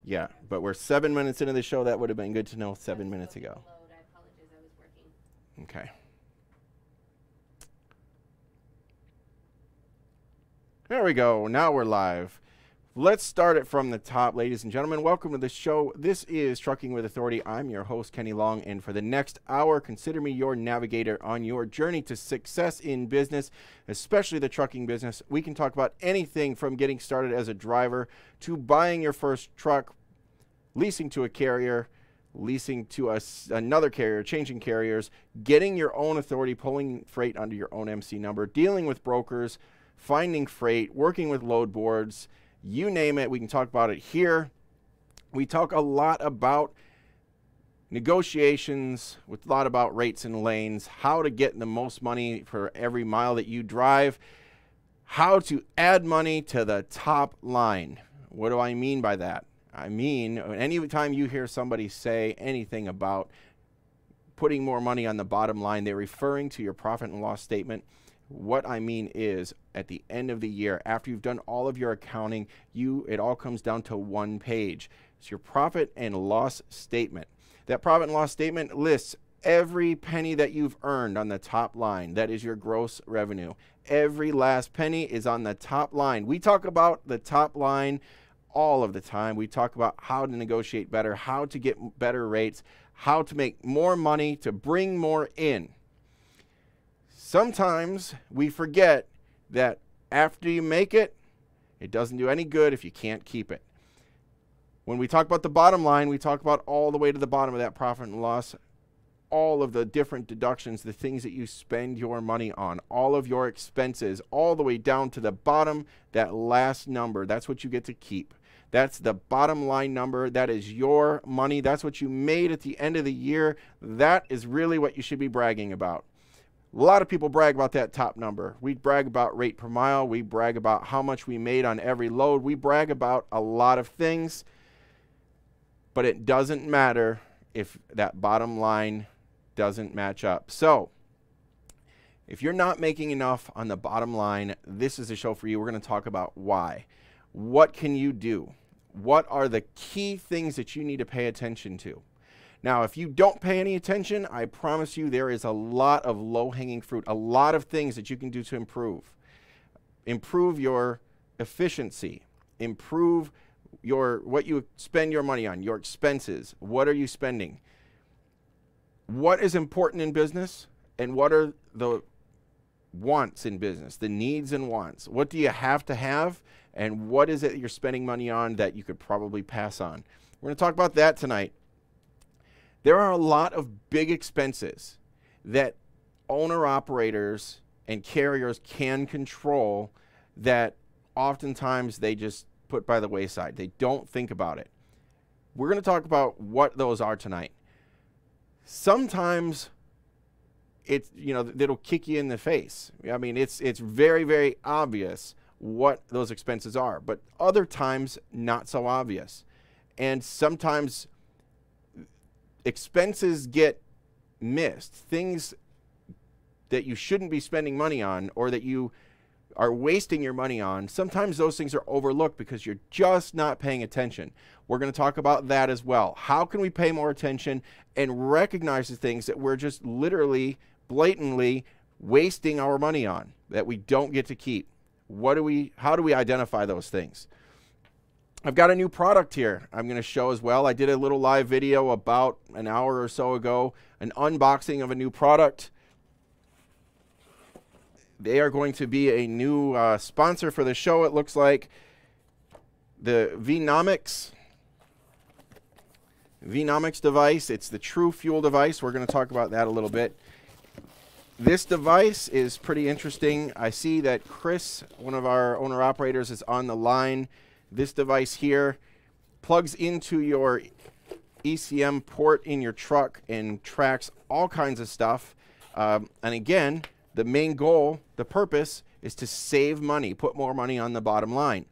Yeah, but we're 7 minutes into the show. That would have been good to know 7 minutes ago. Load. I apologize. I was working. Okay. There we go. Now we're live. Let's start it from the top, ladies and gentlemen. Welcome to the show. This is Trucking with Authority. I'm your host, Kenny Long, and for the next hour, consider me your navigator on your journey to success in business, especially the trucking business. We can talk about anything from getting started as a driver to buying your first truck, leasing to a carrier, leasing to another carrier, changing carriers, getting your own authority, pulling freight under your own MC number, dealing with brokers, finding freight, working with load boards. You name it, we can talk about it here. We talk a lot about negotiations, with a lot about rates and lanes, how to get the most money for every mile that you drive, how to add money to the top line. What do I mean by that? I mean, anytime you hear somebody say anything about putting more money on the bottom line, they're referring to your profit and loss statement. What I mean is, at the end of the year, after you've done all of your accounting, it all comes down to one page. It's your profit and loss statement. That profit and loss statement lists every penny that you've earned on the top line. That is your gross revenue. Every last penny is on the top line. We talk about the top line all of the time. We talk about how to negotiate better, how to get better rates, how to make more money, to bring more in. Sometimes we forget that after you make it, it doesn't do any good if you can't keep it. When we talk about the bottom line, we talk about all the way to the bottom of that profit and loss, all of the different deductions, the things that you spend your money on, all of your expenses, all the way down to the bottom, that last number. That's what you get to keep. That's the bottom line number. That is your money. That's what you made at the end of the year. That is really what you should be bragging about. A lot of people brag about that top number. We brag about rate per mile. We brag about how much we made on every load. We brag about a lot of things, but it doesn't matter if that bottom line doesn't match up. So if you're not making enough on the bottom line, this is a show for you. We're going to talk about why. What can you do? What are the key things that you need to pay attention to? Now, if you don't pay any attention, I promise you there is a lot of low-hanging fruit, a lot of things that you can do to improve. Improve your efficiency. Improve what you spend your money on, your expenses. What are you spending? What is important in business, and what are the wants in business, the needs and wants? What do you have, and what is it you're spending money on that you could probably pass on? We're going to talk about that tonight. There are a lot of big expenses that owner-operators and carriers can control that oftentimes they just put by the wayside. They don't think about it. We're going to talk about what those are tonight. Sometimes it'll kick you in the face. I mean, it's very, very obvious what those expenses are, but other times not so obvious. And sometimes expenses get missed. Things that you shouldn't be spending money on or that you are wasting your money on, sometimes those things are overlooked because you're just not paying attention. We're going to talk about that as well. How can we pay more attention and recognize the things that we're just literally, blatantly wasting our money on that we don't get to keep? How do we identify those things? I've got a new product here I'm going to show as well. I did a little live video about an hour or so ago, an unboxing of a new product. They are going to be a new sponsor for the show, it looks like. The Venomics device. It's the True Fuel device. We're going to talk about that a little bit. This device is pretty interesting. I see that Chris, one of our owner-operators, is on the line. This device here plugs into your ECM port in your truck and tracks all kinds of stuff. And again, the main goal, the purpose, is to save money, put more money on the bottom line.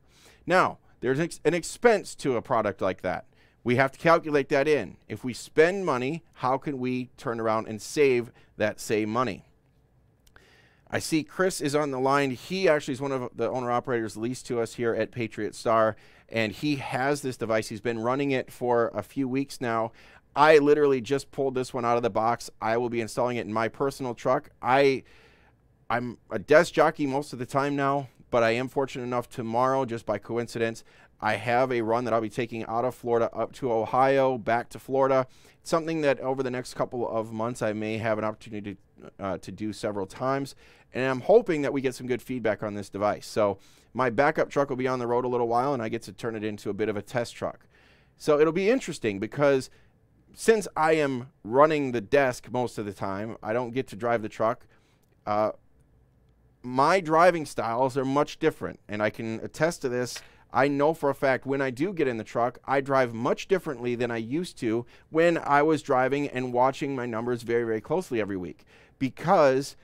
Now, there's an expense to a product like that. We have to calculate that in. If we spend money, how can we turn around and save that same money? I see Chris is on the line. He actually is one of the owner-operators leased to us here at Patriot Star, and he has this device. He's been running it for a few weeks now. I literally just pulled this one out of the box. I will be installing it in my personal truck. I'm a desk jockey most of the time now, but I am fortunate enough tomorrow, just by coincidence, I have a run that I'll be taking out of Florida up to Ohio, back to Florida. It's something that over the next couple of months I may have an opportunity to do several times, and I'm hoping that we get some good feedback on this device. So my backup truck will be on the road a little while, and I get to turn it into a bit of a test truck. So it'll be interesting because since I am running the desk most of the time, I don't get to drive the truck. My driving styles are much different, and I can attest to this. I know for a fact when I do get in the truck, I drive much differently than I used to when I was driving and watching my numbers very, very closely every week, because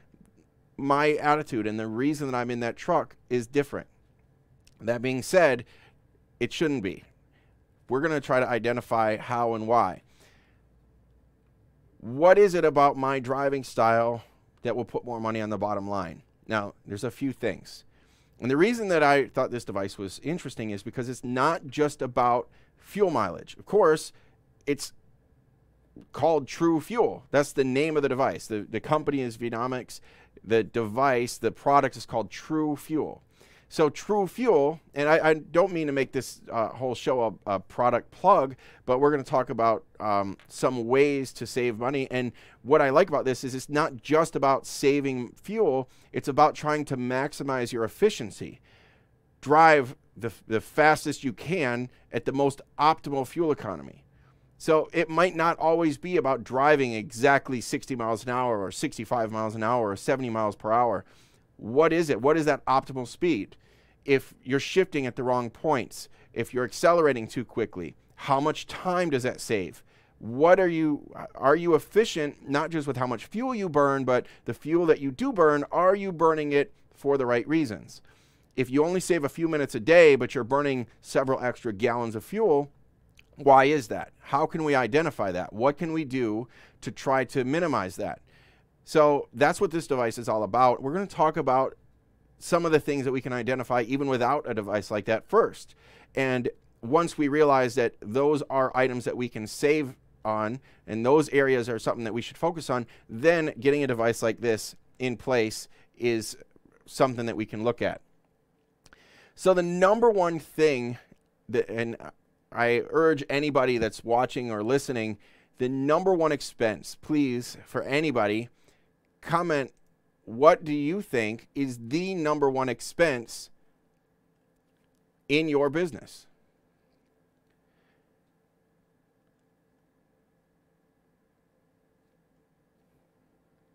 my attitude and the reason that I'm in that truck is different. That being said, it shouldn't be. We're going to try to identify how and why. What is it about my driving style that will put more money on the bottom line? Now, there's a few things. And the reason that I thought this device was interesting is because it's not just about fuel mileage. Of course, it's called True Fuel. That's the name of the device. The company is Venomics. The device, the product is called True Fuel. So True Fuel, and I don't mean to make this whole show a product plug, but we're going to talk about some ways to save money. And what I like about this is it's not just about saving fuel, it's about trying to maximize your efficiency. Drive the fastest you can at the most optimal fuel economy. So it might not always be about driving exactly 60 miles an hour or 65 miles an hour or 70 miles per hour. What is it? What is that optimal speed? If you're shifting at the wrong points, if you're accelerating too quickly, how much time does that save? Are you efficient, not just with how much fuel you burn, but the fuel that you do burn, are you burning it for the right reasons? If you only save a few minutes a day, but you're burning several extra gallons of fuel, why is that? How can we identify that? What can we do to try to minimize that? So that's what this device is all about. We're going to talk about some of the things that we can identify even without a device like that first. And once we realize that those are items that we can save on and those areas are something that we should focus on, then getting a device like this in place is something that we can look at. So the number one thing that, and I urge anybody that's watching or listening, the number one expense, please, for anybody, comment, what do you think is the number one expense in your business?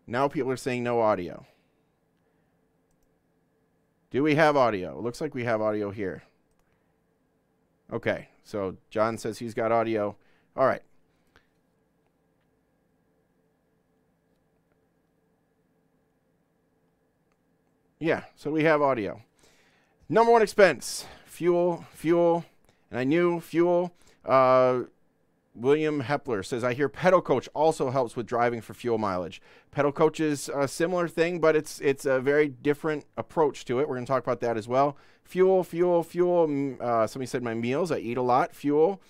Now people are saying no audio. Do we have audio? It looks like we have audio here. Okay, so John says he's got audio. All right. Yeah, so we have audio. Number one expense, fuel. And I knew fuel. William Hepler says, I hear Pedal Coach also helps with driving for fuel mileage. Pedal Coach is a similar thing, but it's a very different approach to it. We're going to talk about that as well. Fuel. Somebody said my meals. I eat a lot. Fuel.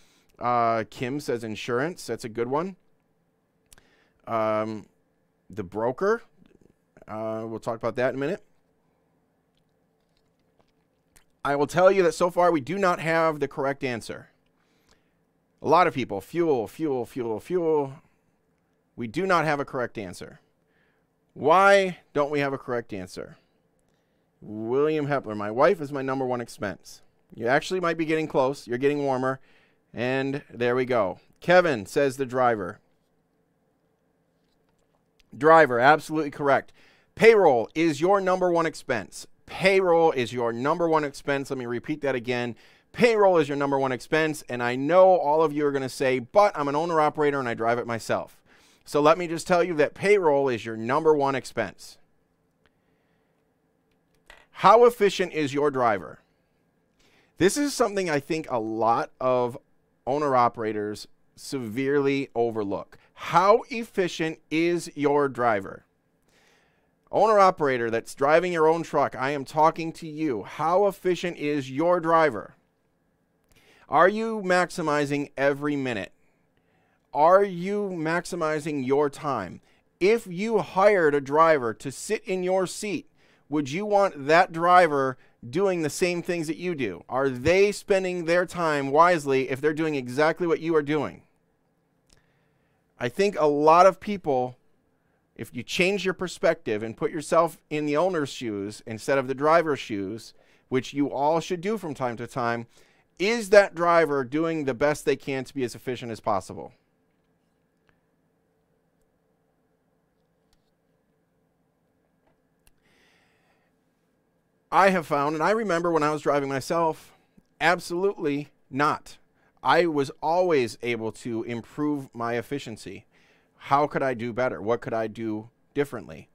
Kim says insurance. That's a good one. The broker. We'll talk about that in a minute. I will tell you that so far we do not have the correct answer. A lot of people, fuel. We do not have a correct answer. Why don't we have a correct answer? William Hepler, my wife is my number one expense. You actually might be getting close. You're getting warmer. And there we go. Kevin says the driver. Driver, absolutely correct. Payroll is your number one expense. Payroll is your number one expense. Let me repeat that again. Payroll is your number one expense. And I know all of you are going to say, but I'm an owner-operator and I drive it myself. So let me just tell you that payroll is your number one expense. How efficient is your driver? This is something I think a lot of owner-operators severely overlook. How efficient is your driver? Owner-operator that's driving your own truck, I am talking to you. How efficient is your driver? Are you maximizing every minute? Are you maximizing your time? If you hired a driver to sit in your seat, would you want that driver doing the same things that you do? Are they spending their time wisely if they're doing exactly what you are doing? I think a lot of people, if you change your perspective and put yourself in the owner's shoes instead of the driver's shoes, which you all should do from time to time, is that driver doing the best they can to be as efficient as possible? I have found, and I remember when I was driving myself, absolutely not. I was always able to improve my efficiency. How could I do better? What could I do differently?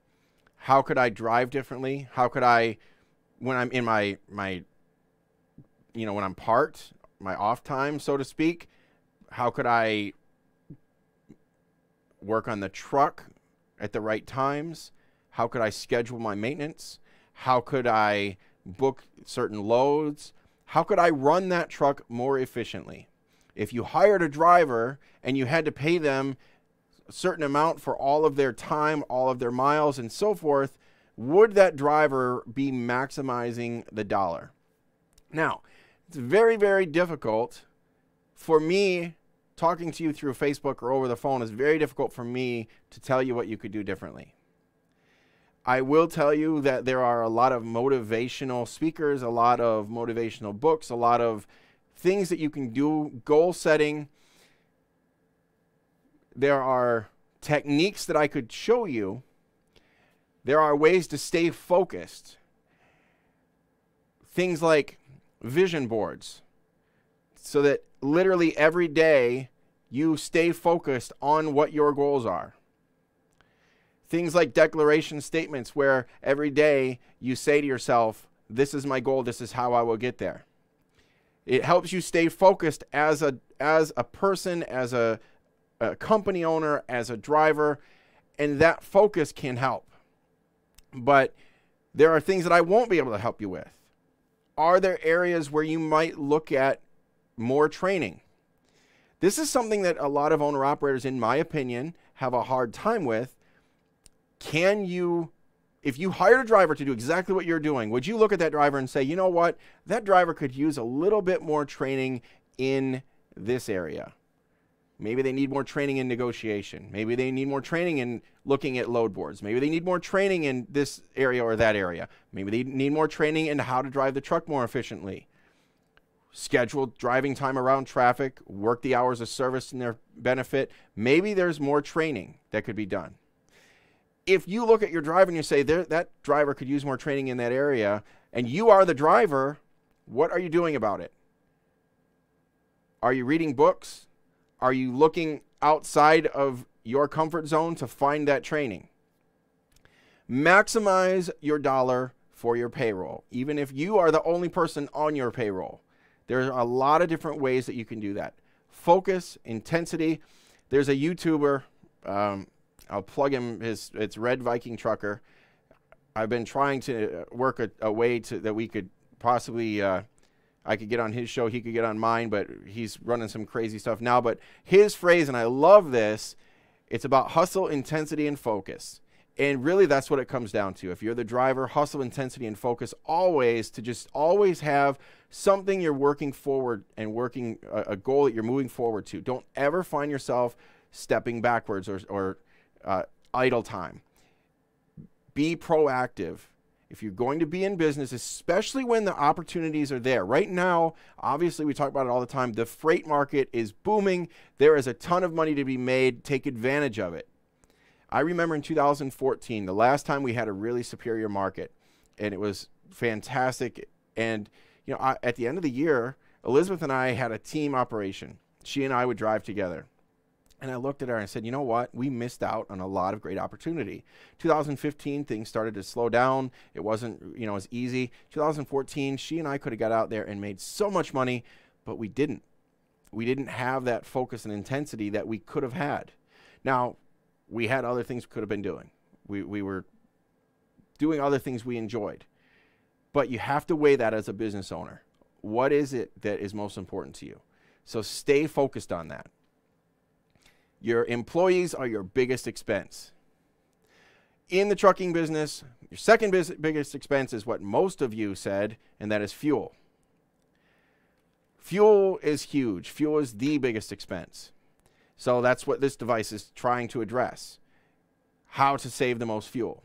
How could I drive differently? How could I, when I'm in my when I'm parked, my off time, so to speak, how could I work on the truck at the right times? How could I schedule my maintenance? How could I book certain loads? How could I run that truck more efficiently? If you hired a driver and you had to pay them a certain amount for all of their time, all of their miles, and so forth, would that driver be maximizing the dollar? Now, it's very, very difficult for me, talking to you through Facebook or over the phone is very difficult for me to tell you what you could do differently. I will tell you that there are a lot of motivational speakers, a lot of motivational books, a lot of things that you can do, goal setting. There are techniques that I could show you. There are ways to stay focused. Things like vision boards, so that literally every day you stay focused on what your goals are. Things like declaration statements where every day you say to yourself, this is my goal, this is how I will get there. It helps you stay focused as a person, as a company owner, as a driver, and that focus can help. But there are things that I won't be able to help you with. Are there areas where you might look at more training? This is something that a lot of owner-operators, in my opinion, have a hard time with. Can you, if you hired a driver to do exactly what you're doing, would you look at that driver and say, you know what, that driver could use a little bit more training in this area? Maybe they need more training in negotiation. Maybe they need more training in looking at load boards. Maybe they need more training in this area or that area. Maybe they need more training in how to drive the truck more efficiently. Schedule driving time around traffic, work the hours of service in their benefit. Maybe there's more training that could be done. If you look at your driver and you say that driver could use more training in that area, and you are the driver, what are you doing about it? Are you reading books? Are you looking outside of your comfort zone to find that training? Maximize your dollar for your payroll, even if you are the only person on your payroll. There are a lot of different ways that you can do that. Focus, intensity. There's a YouTuber, I'll plug him, it's Red Viking Trucker. I've been trying to work a way that we could possibly, I could get on his show, he could get on mine, but he's running some crazy stuff now. But his phrase, and I love this, it's about hustle, intensity, and focus. And really that's what it comes down to. If you're the driver, hustle, intensity, and focus always, to just always have something you're working forward and working a goal that you're moving forward to. Don't ever find yourself stepping backwards or idle time. Be proactive. If you're going to be in business, especially when the opportunities are there. Right now, obviously, we talk about it all the time. The freight market is booming. There is a ton of money to be made. Take advantage of it. I remember in 2014, the last time we had a really superior market, and it was fantastic. And at the end of the year, Elizabeth and I had a team operation. She and I would drive together. And I looked at her and I said, you know what? We missed out on a lot of great opportunity. 2015, things started to slow down. It wasn't, as easy. 2014, she and I could have got out there and made so much money, but we didn't. We didn't have that focus and intensity that we could have had. Now, we had other things we could have been doing. We were doing other things we enjoyed. But you have to weigh that as a business owner. What is it that is most important to you? So stay focused on that. Your employees are your biggest expense. In the trucking business, your second biggest expense is what most of you said, and that is fuel. Fuel is huge. Fuel is the biggest expense. So that's what this device is trying to address. How to save the most fuel.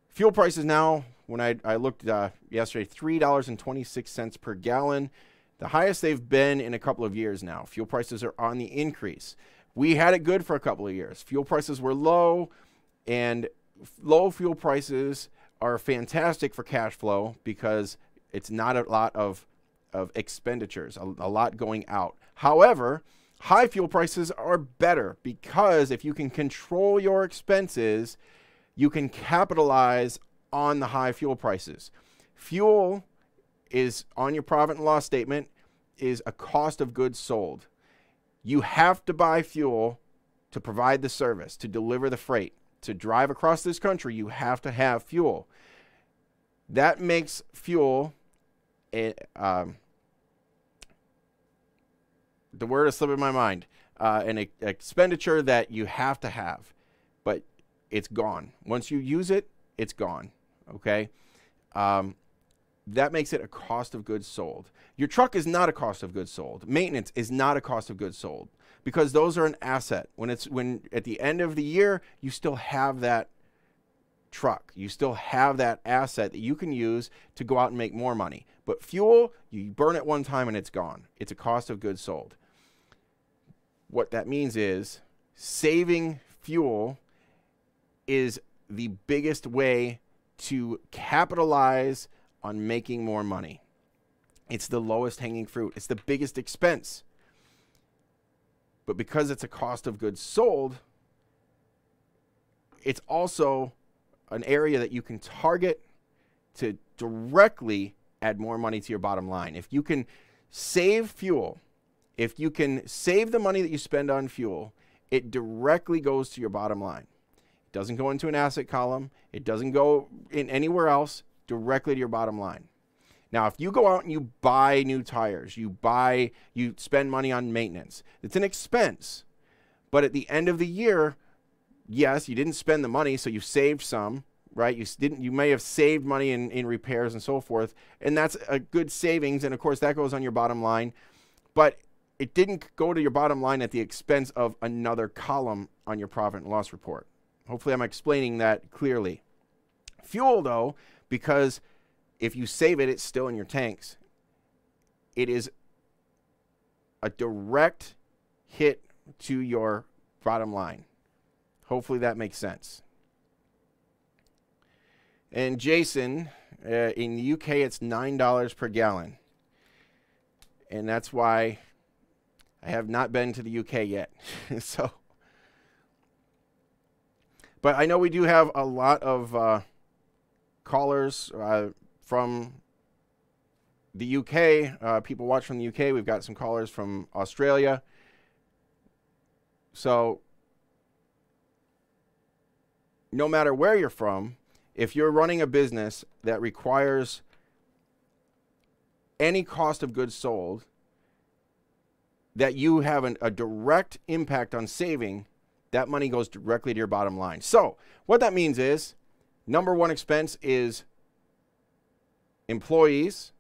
Fuel prices now, when I looked yesterday, $3.26 per gallon. The highest they've been in a couple of years now. Fuel prices are on the increase. We had it good for a couple of years. Fuel prices were low, and low fuel prices are fantastic for cash flow because it's not a lot of expenditures, a lot going out. However, high fuel prices are better because if you can control your expenses, you can capitalize on the high fuel prices. Fuel is on your profit and loss statement is a cost of goods sold. You have to buy fuel to provide the service, to deliver the freight. To drive across this country, you have to have fuel. That makes fuel the word is slipping my mind, an expenditure that you have to have, but it's gone. Once you use it, it's gone, okay? That makes it a cost of goods sold. Your truck is not a cost of goods sold. Maintenance is not a cost of goods sold because those are an asset. When at the end of the year, you still have that truck. You still have that asset that you can use to go out and make more money. But fuel, you burn it one time and it's gone. It's a cost of goods sold. What that means is saving fuel is the biggest way to capitalize on making more money. It's the lowest hanging fruit. It's the biggest expense. But because it's a cost of goods sold, it's also an area that you can target to directly add more money to your bottom line. If you can save fuel, if you can save the money that you spend on fuel, it directly goes to your bottom line. It doesn't go into an asset column. It doesn't go in anywhere else, directly to your bottom line. Now, if you go out and you buy new tires, you spend money on maintenance, it's an expense. But at the end of the year, yes, you didn't spend the money, so you saved some, right? You may have saved money in repairs and so forth, and that's a good savings, and of course that goes on your bottom line. But it didn't go to your bottom line at the expense of another column on your profit and loss report. Hopefully I'm explaining that clearly. Fuel, though, because if you save it, it's still in your tanks. It is a direct hit to your bottom line. Hopefully that makes sense. And Jason, in the UK, it's $9 per gallon. And that's why I have not been to the UK yet. But I know we do have a lot of callers from the UK. People watch from the UK. We've got some callers from Australia. So no matter where you're from, if you're running a business that requires any cost of goods sold that you have a direct impact on saving, that money goes directly to your bottom line. So what that means is, number one expense is employees,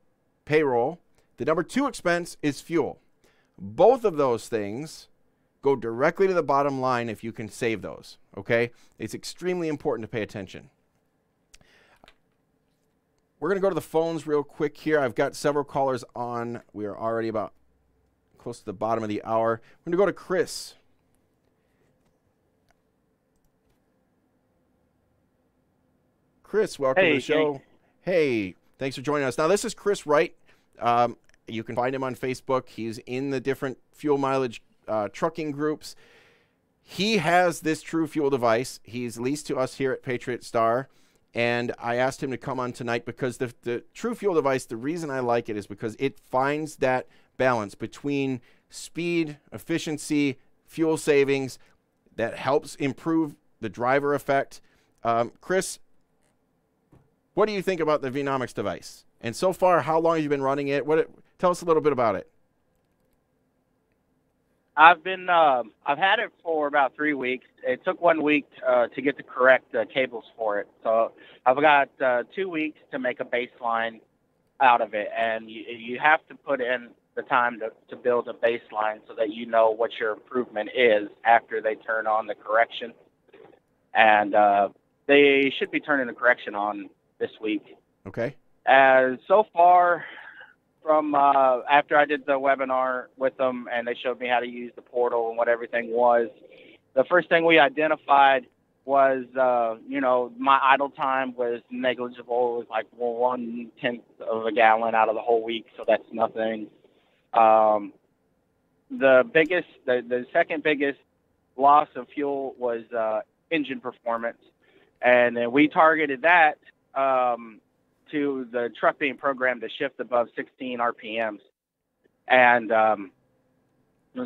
payroll. The number two expense is fuel. Both of those things go directly to the bottom line if you can save those, okay? It's extremely important to pay attention. We're going to go to the phones real quick here. I've got several callers on. We are already about close to the bottom of the hour. We're going to go to Chris. Chris, welcome to the show. Hey, thanks for joining us. Now, this is Chris Wright. You can find him on Facebook. He's in the different fuel mileage trucking groups. He has this True Fuel device. He's leased to us here at Patriot Star. And I asked him to come on tonight because the True Fuel device, the reason I like it is because it finds that balance between speed, efficiency, fuel savings that helps improve the driver effect. Chris, What do you think about the Venomics device? And so far, how long have you been running it? Tell us a little bit about it. I've had it for about 3 weeks. It took 1 week to get the correct cables for it. So I've got 2 weeks to make a baseline out of it. And you have to put in the time to build a baseline so that you know what your improvement is after they turn on the correction. And they should be turning the correction on this week. Okay. So far, from after I did the webinar with them and they showed me how to use the portal and what everything was, the first thing we identified was, my idle time was negligible. It was like 1/10 of a gallon out of the whole week, so that's nothing. The second biggest loss of fuel was engine performance, and then we targeted that to the truck being programmed to shift above 16 RPMs. And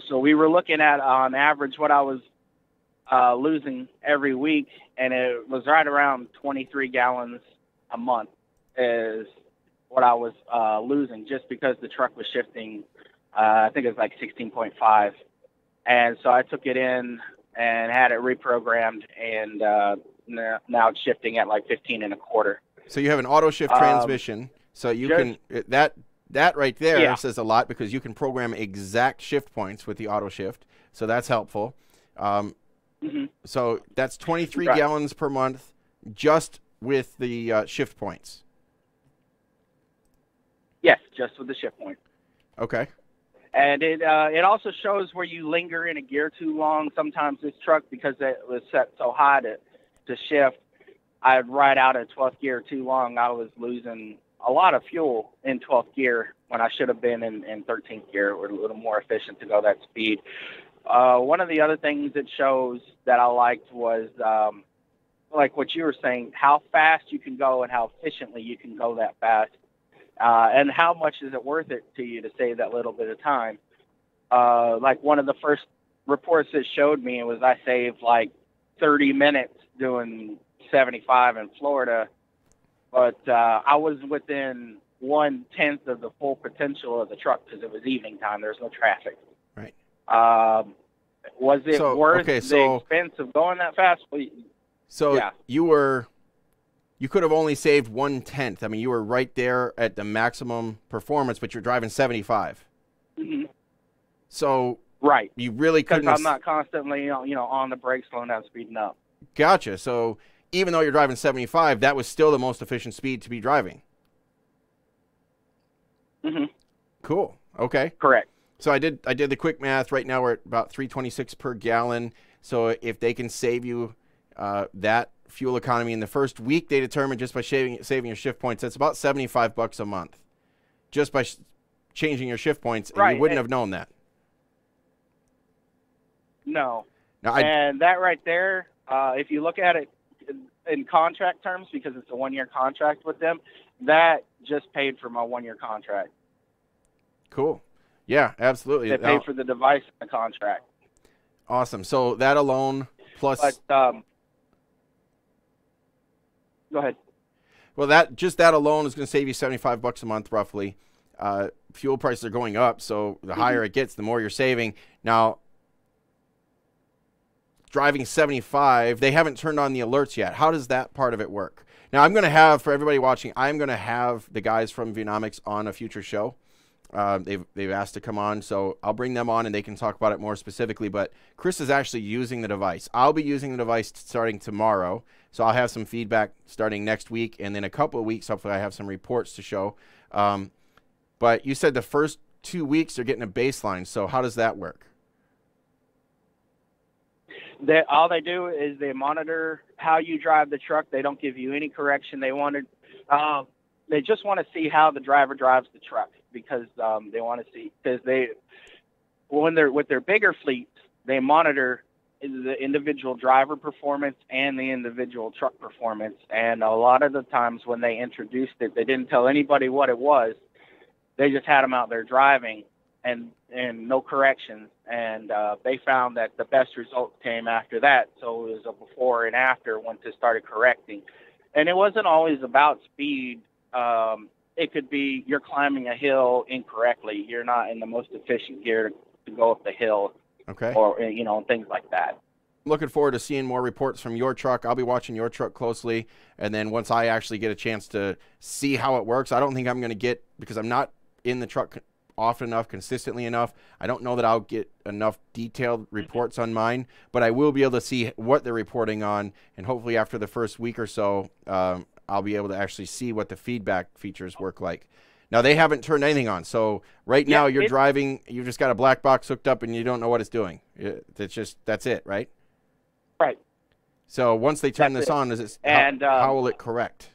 so we were looking at, on average, what I was losing every week, and it was right around 23 gallons a month is what I was losing, just because the truck was shifting, I think it was like 16.5. And so I took it in and had it reprogrammed, and now it's shifting at like 15.25. So you have an auto shift transmission, so you can that right there says a lot, because you can program exact shift points with the auto shift. So that's helpful. So that's 23 gallons per month just with the shift points. Yes, just with the shift point. Okay. And it also shows where you linger in a gear too long. Sometimes this truck, because it was set so high to shift, I'd ride out at 12th gear too long. I was losing a lot of fuel in 12th gear when I should have been in 13th gear. We're a little more efficient to go that speed. One of the other things it shows that I liked was, like what you were saying, how fast you can go and how efficiently you can go that fast. And how much is it worth it to you to save that little bit of time? Like one of the first reports it showed me was I saved like 30 minutes doing 75 in Florida, but I was within 1/10 of the full potential of the truck because it was evening time. There's no traffic. Right. Was it worth the expense of going that fast? You could have only saved 1/10. I mean, you were right there at the maximum performance, but you're driving 75. Mm-hmm. So right, you really couldn't. Because I'm not constantly, on the brakes, slowing down, speeding up. Gotcha. So even though you're driving 75, that was still the most efficient speed to be driving. Mm-hmm. Cool. Okay. Correct. So I did the quick math. Right now we're at about 326 per gallon. So if they can save you that fuel economy in the first week, they determined just by saving your shift points, that's about $75 a month, just by changing your shift points. And you wouldn't have known that. No. Now, and that right there, if you look at it in contract terms, because it's a 1-year contract with them, that just paid for my 1-year contract. Cool. Yeah, absolutely. They paid for the device in the contract. Awesome. So that alone plus. But, go ahead. Well, that alone is going to save you $75 a month, roughly. Fuel prices are going up, so the higher it gets, the more you're saving. Now, driving 75, they haven't turned on the alerts yet. How does that part of it work? Now, I'm going to have, for everybody watching, I'm going to have the guys from Venomics on a future show. They've asked to come on, so I'll bring them on and they can talk about it more specifically. But Chris is actually using the device. I'll be using the device starting tomorrow, so I'll have some feedback starting next week, and then a couple of weeks, hopefully I have some reports to show. But you said the first 2 weeks they're getting a baseline, so how does that work? All they do is they monitor how you drive the truck. They don't give you any correction. They just want to see how the driver drives the truck, because they want to see, because when they're with their bigger fleets, they monitor the individual driver performance and the individual truck performance. And a lot of the times when they introduced it, they didn't tell anybody what it was. They just had them out there driving and no corrections. And they found that the best results came after that. So it was a before and after once they started correcting. And it wasn't always about speed. It could be you're climbing a hill incorrectly. You're not in the most efficient gear to go up the hill, Okay. or things like that. Looking forward to seeing more reports from your truck. I'll be watching your truck closely, and then once I actually get a chance to see how it works, I don't think I'm going to get, because I'm not in the truck often enough, consistently enough. I don't know that I'll get enough detailed reports on mine, but I will be able to see what they're reporting on, and hopefully after the first week or so, I'll be able to actually see what the feedback features work like. Now, they haven't turned anything on, so right now you're driving, you've just got a black box hooked up, and you don't know what it's doing. That's it, right? Right. So once they turn this on, how will it correct?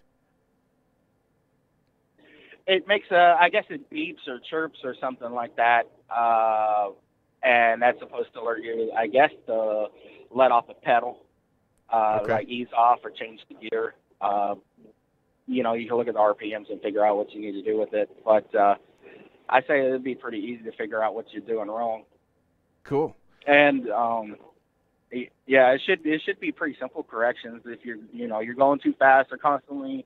It makes I guess it beeps or chirps or something like that, and that's supposed to alert you, I guess, to let off the pedal, like ease off or change the gear. You can look at the RPMs and figure out what you need to do with it. But I say it'd be pretty easy to figure out what you're doing wrong. Cool. And it should be pretty simple corrections. If you're going too fast or constantly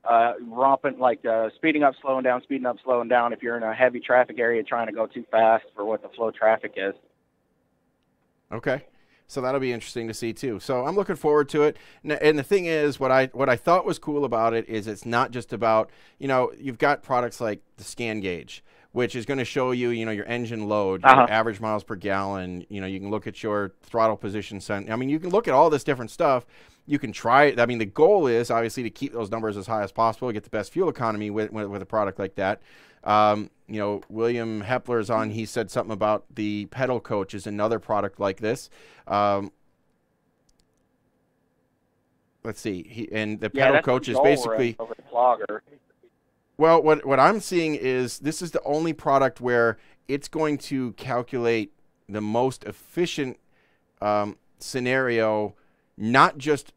romping, like speeding up, slowing down. If you're in a heavy traffic area trying to go too fast for what the flow traffic is. Okay. So that'll be interesting to see too. So I'm looking forward to it. And the thing is, what I thought was cool about it is it's not just about, you've got products like the Scan Gauge, which is going to show you, your engine load, your average miles per gallon. You can look at your throttle position. You can look at all this different stuff. You can try it. I mean, the goal is obviously to keep those numbers as high as possible, get the best fuel economy with a product like that. William Hepler's on. He said something about the Pedal Coach is another product like this. Let's see. The Pedal Coach is basically over the Plogger. Well, what I'm seeing is this is the only product where it's going to calculate the most efficient scenario, not just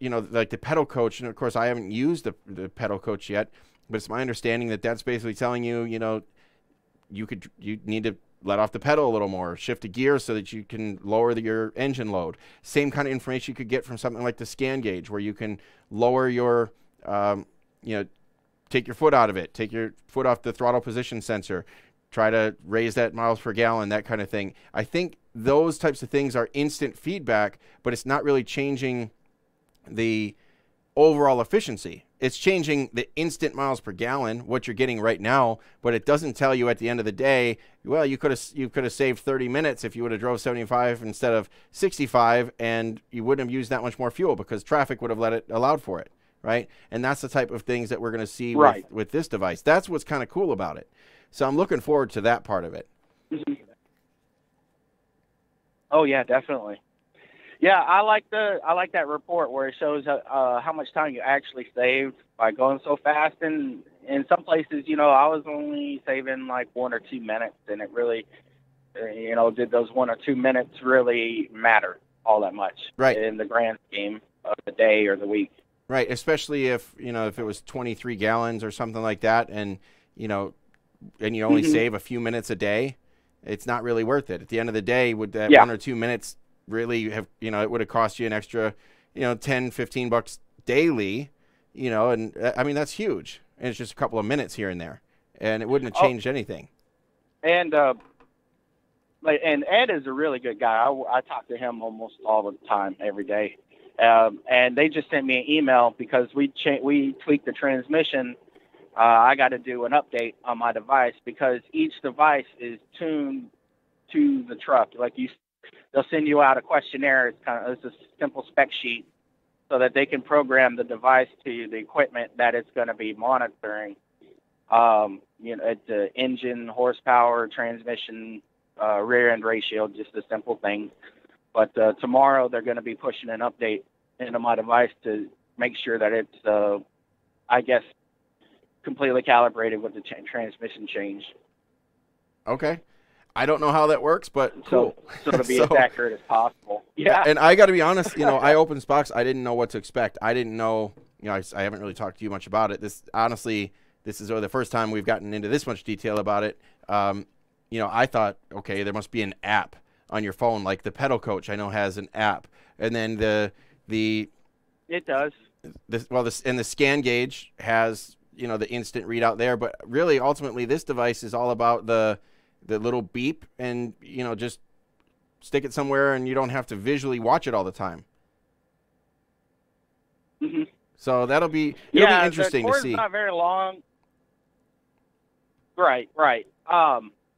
like the Pedal Coach. And of course, I haven't used the Pedal Coach yet, but it's my understanding that that's basically telling you, you need to let off the pedal a little more, shift a gear so that you can lower your engine load. Same kind of information you could get from something like the Scan Gauge, where you can lower your, take your foot out of it, take your foot off the throttle position sensor, try to raise that miles per gallon, that kind of thing. I think those types of things are instant feedback, but it's not really changing the overall efficiency. It's changing the instant miles per gallon, what you're getting right now, but it doesn't tell you at the end of the day, well, you could have saved 30 minutes if you would have drove 75 instead of 65, and you wouldn't have used that much more fuel because traffic would have allowed for it, right? And that's the type of things that we're going to see with this device. That's what's kind of cool about it. So I'm looking forward to that part of it. Mm-hmm. Oh yeah, definitely. Yeah, I like that report where it shows how much time you actually saved by going so fast. And in some places, I was only saving like 1 or 2 minutes, and it really, did those 1 or 2 minutes really matter all that much in the grand scheme of the day or the week? Right, especially if it was 23 gallons or something like that, and you only save a few minutes a day, it's not really worth it. At the end of the day, would that 1 or 2 minutes really have, it would have cost you an extra, $10-15 daily, and I mean, that's huge. And it's just a couple of minutes here and there, and it wouldn't have changed anything. And Ed is a really good guy. I talk to him almost all the time, every day. And they just sent me an email because we tweaked the transmission. I got to do an update on my device because each device is tuned to the truck. They'll send you out a questionnaire. It's a simple spec sheet so that they can program the device to the equipment that it's going to be monitoring. It's the engine, horsepower, transmission, rear end ratio, just a simple thing. But tomorrow they're going to be pushing an update into my device to make sure that it's, completely calibrated with the transmission change. Okay. I don't know how that works, but cool. So to be as accurate as possible. Yeah. And I got to be honest, I opened this box. I didn't know what to expect. I didn't know, I haven't really talked to you much about it. This is the first time we've gotten into this much detail about it. I thought, okay, there must be an app on your phone, like the Pedal Coach I know has an app. And then it does. and the scan gauge has, the instant readout there, but really ultimately this device is all about the little beep, and just stick it somewhere and you don't have to visually watch it all the time. Mm-hmm. So it'll be interesting to see. The cord's not very long. Right.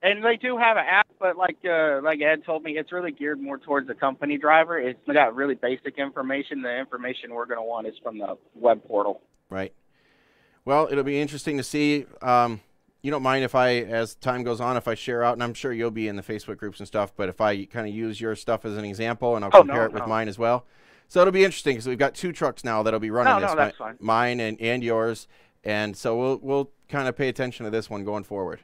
And they do have an app, but like Ed told me, it's really geared more towards the company driver. It's got really basic information. The information we're going to want is from the web portal. Right. Well, it'll be interesting to see. You don't mind if as time goes on, if I share out, and I'm sure you'll be in the Facebook groups and stuff, but if I kind of use your stuff as an example, and I'll compare it with mine as well. So it'll be interesting because we've got 2 trucks now that'll be running this. That's fine. Mine and yours. And so we'll kind of pay attention to this one going forward.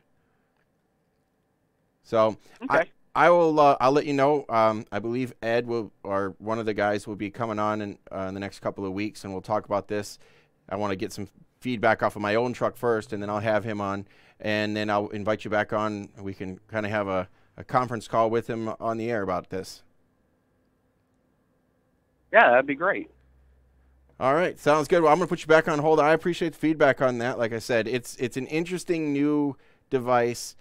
So okay. I'll let you know. I believe Ed or one of the guys will be coming on in the next couple of weeks, and we'll talk about this. I want to get some feedback off of my own truck first, and then I'll have him on, and then I'll invite you back on. We can kind of have a conference call with him on the air about this. Yeah, that'd be great. All right, sounds good. Well, I'm going to put you back on hold. I appreciate the feedback on that. Like I said, it's an interesting new device.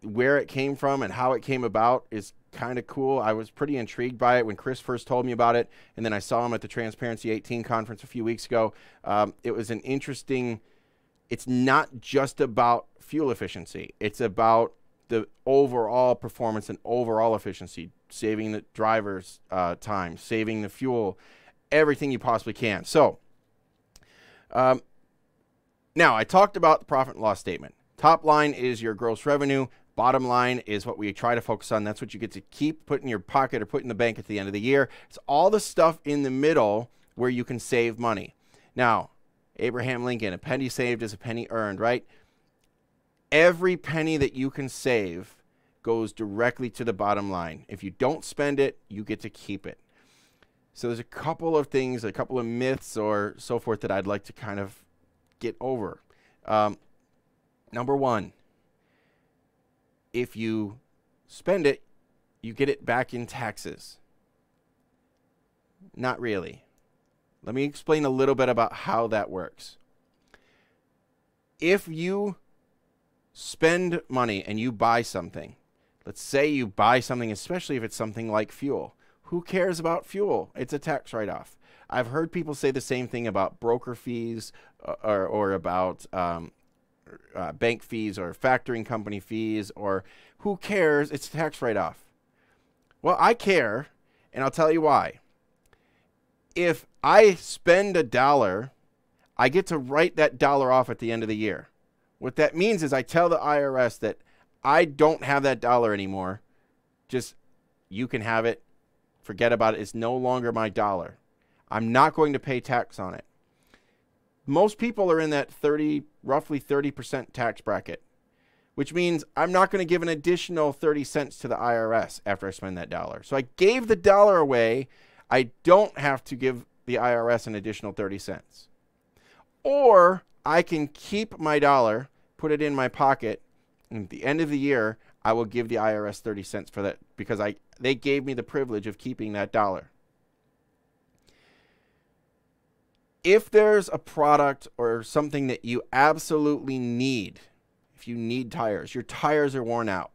Where it came from and how it came about is kind of cool. I was pretty intrigued by it when Chris first told me about it, and then I saw him at the Transparency 18 conference a few weeks ago. It was an interesting. It's not just about fuel efficiency. It's about the overall performance and overall efficiency, saving the driver's time, saving the fuel, everything you possibly can. So now I talked about the profit and loss statement. Top line is your gross revenue. Bottom line is what we try to focus on. That's what you get to keep, put in your pocket or put in the bank at the end of the year. It's all the stuff in the middle where you can save money. Now, Abraham Lincoln, a penny saved is a penny earned, right? Every penny that you can save goes directly to the bottom line. If you don't spend it, you get to keep it. So there's a couple of things, a couple of myths or so forth that I'd like to kind of get over. Number one, if you spend it, you get it back in taxes. Not really. Let me explain a little bit about how that works. If you spend money and you buy something, let's say you buy something, especially if it's something like fuel. Who cares about fuel? It's a tax write-off. I've heard people say the same thing about broker fees or about bank fees or factoring company fees, or who cares? It's a tax write-off. Well, I care, and I'll tell you why. If I spend $1, I get to write that $1 off at the end of the year. What that means is I tell the IRS that I don't have that $1 anymore. Just, you can have it. Forget about it. It's no longer my $1. I'm not going to pay tax on it. Most people are in that roughly 30% tax bracket, which means I'm not going to give an additional 30 cents to the IRS after I spend that $1. So I gave the $1 away. I don't have to give the IRS an additional 30 cents. Or I can keep my $1, put it in my pocket, and at the end of the year, I will give the IRS 30 cents for that because they gave me the privilege of keeping that $1. If there's a product or something that you absolutely need, if you need tires, your tires are worn out,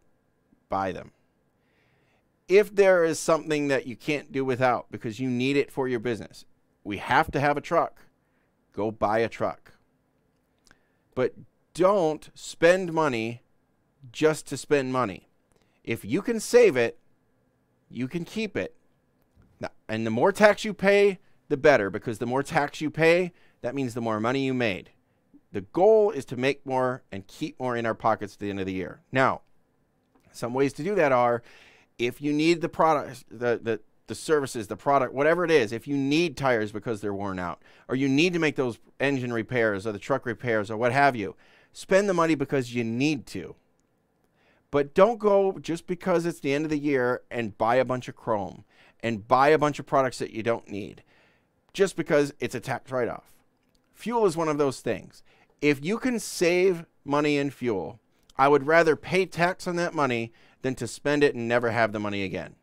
buy them. If there is something that you can't do without because you need it for your business, we have to have a truck, go buy a truck. But don't spend money just to spend money. If you can save it, you can keep it. Now, and the more tax you pay, the better, because the more tax you pay, that means the more money you made. The goal is to make more and keep more in our pockets at the end of the year. Now, some ways to do that are, if you need the product, the services, the product, whatever it is, if you need tires because they're worn out, or you need to make those engine repairs or the truck repairs or what have you, spend the money because you need to. But don't go just because it's the end of the year and buy a bunch of chrome and buy a bunch of products that you don't need just because it's a tax write-off. Fuel is one of those things. If you can save money in fuel, I would rather pay tax on that money than to spend it and never have the money again.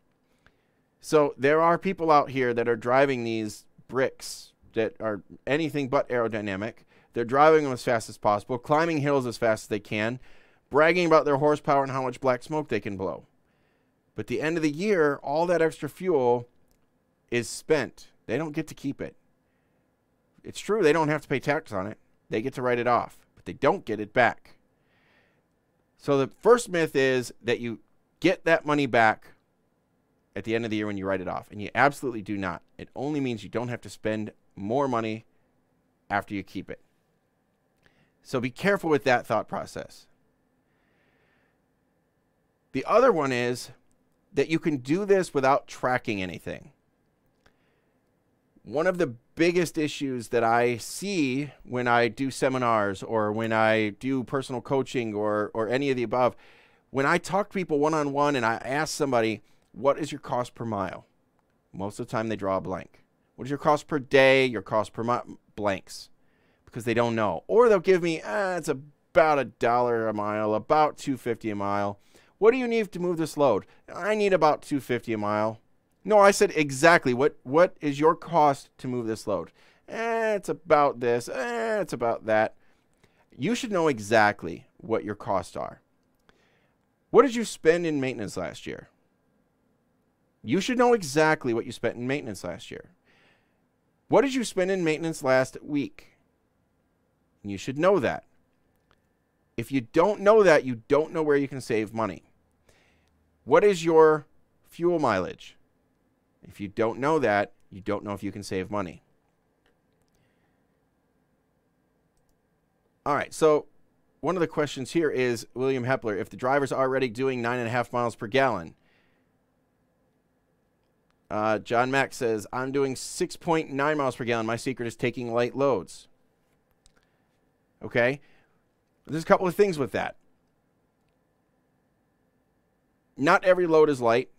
So there are people out here that are driving these bricks, that are anything but aerodynamic. They're driving them as fast as possible, climbing hills as fast as they can, bragging about their horsepower and how much black smoke they can blow. But at the end of the year, all that extra fuel is spent. They don't get to keep it. It's true, they don't have to pay tax on it. They get to write it off, but they don't get it back. So the first myth is that you get that money back at the end of the year when you write it off, and you absolutely do not. It only means you don't have to spend more money after you keep it. So be careful with that thought process. The other one is that you can do this without tracking anything. One of the biggest issues that I see when I do seminars or when I do personal coaching or any of the above, when I talk to people one-on-one and I ask somebody, what is your cost per mile? Most of the time they draw a blank. What is your cost per day, your cost per mile? Blanks. Because they don't know. Or they'll give me, it's about $1 a mile, about $2.50 a mile. What do you need to move this load? I need about $2.50 a mile. No, I said exactly. What is your cost to move this load? It's about this. It's about that. You should know exactly what your costs are. What did you spend in maintenance last year? You should know exactly what you spent in maintenance last year. What did you spend in maintenance last week? You should know that. If you don't know that, you don't know where you can save money. What is your fuel mileage? If you don't know that, you don't know if you can save money. All right, so one of the questions here is, William Hepler, if the driver's already doing 9.5 miles per gallon, John Mack says, I'm doing 6.9 miles per gallon. My secret is taking light loads. Okay? There's a couple of things with that. Not every load is light.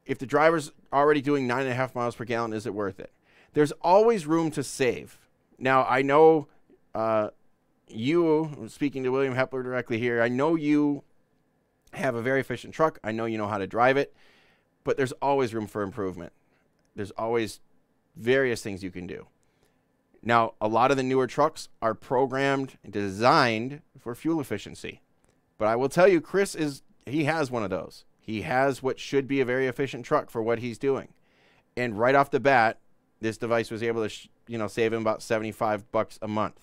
If the driver's already doing 9.5 miles per gallon, is it worth it? There's always room to save. Now, I know speaking to William Hepler directly here, I know you have a very efficient truck. I know you know how to drive it, but there's always room for improvement. There's always various things you can do. Now, a lot of the newer trucks are programmed and designed for fuel efficiency. But I will tell you, Chris he has one of those. He has what should be a very efficient truck for what he's doing. And right off the bat, this device was able to save him about $75 a month.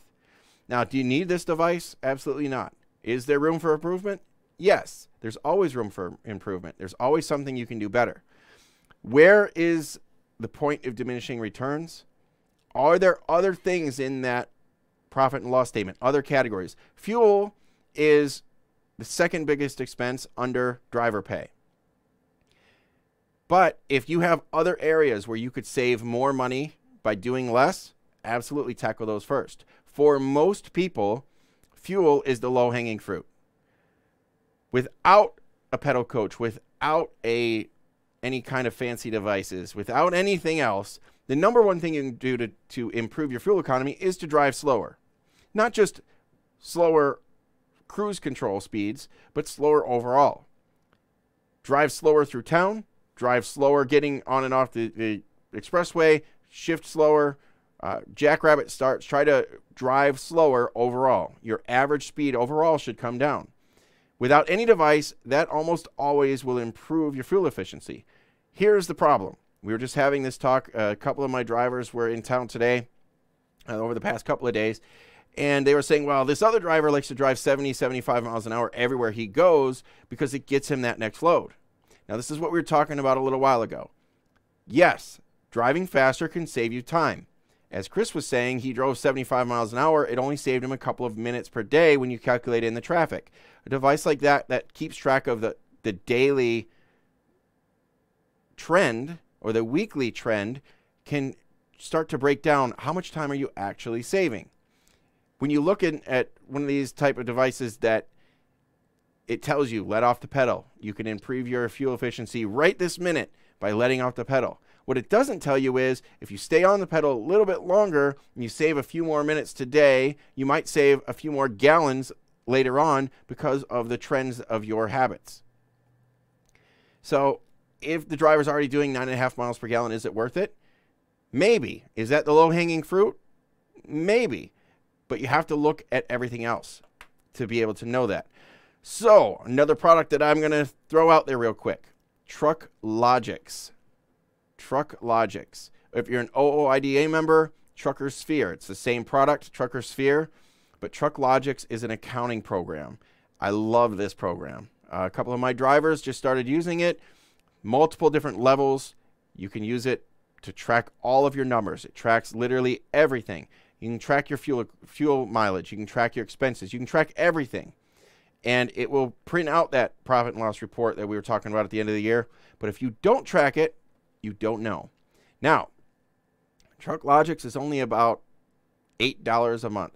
Now, do you need this device? Absolutely not. Is there room for improvement? Yes. There's always room for improvement. There's always something you can do better. Where is the point of diminishing returns? Are there other things in that profit and loss statement, other categories? Fuel is the second biggest expense under driver pay. But if you have other areas where you could save more money by doing less, absolutely tackle those first. For most people, fuel is the low-hanging fruit. Without a pedal coach, without any kind of fancy devices, without anything else, the number one thing you can do to improve your fuel economy is to drive slower. Not just slower cruise control speeds, but slower overall. Drive slower through town, drive slower getting on and off the expressway, shift slower, jackrabbit starts, try to drive slower overall. Your average speed overall should come down. Without any device, that almost always will improve your fuel efficiency. Here's the problem. We were just having this talk. A couple of my drivers were in town today over the past couple of days, and they were saying, well, this other driver likes to drive 70, 75 miles an hour everywhere he goes because it gets him that next load. Now, this is what we were talking about a little while ago. Yes, driving faster can save you time. As Chris was saying, he drove 75 miles an hour. It only saved him a couple of minutes per day when you calculate in the traffic. A device like that keeps track of the daily trend or the weekly trend can start to break down how much time are you actually saving. When you look at one of these type of devices that it tells you, let off the pedal. You can improve your fuel efficiency right this minute by letting off the pedal. What it doesn't tell you is if you stay on the pedal a little bit longer and you save a few more minutes today, you might save a few more gallons later on because of the trends of your habits. So if the driver's already doing 9.5 miles per gallon, is it worth it? Maybe. Is that the low-hanging fruit? Maybe. But you have to look at everything else to be able to know that. So, another product that I'm going to throw out there real quick. Trucklogics. Trucklogics. If you're an OOIDA member, Trucker Sphere. It's the same product, Trucker Sphere, but Trucklogics is an accounting program. I love this program. A couple of my drivers just started using it. Multiple different levels. You can use it to track all of your numbers. It tracks literally everything. You can track your fuel mileage. You can track your expenses. You can track everything. And it will print out that profit and loss report that we were talking about at the end of the year. But if you don't track it, you don't know. Now, Trucklogics is only about $8 a month.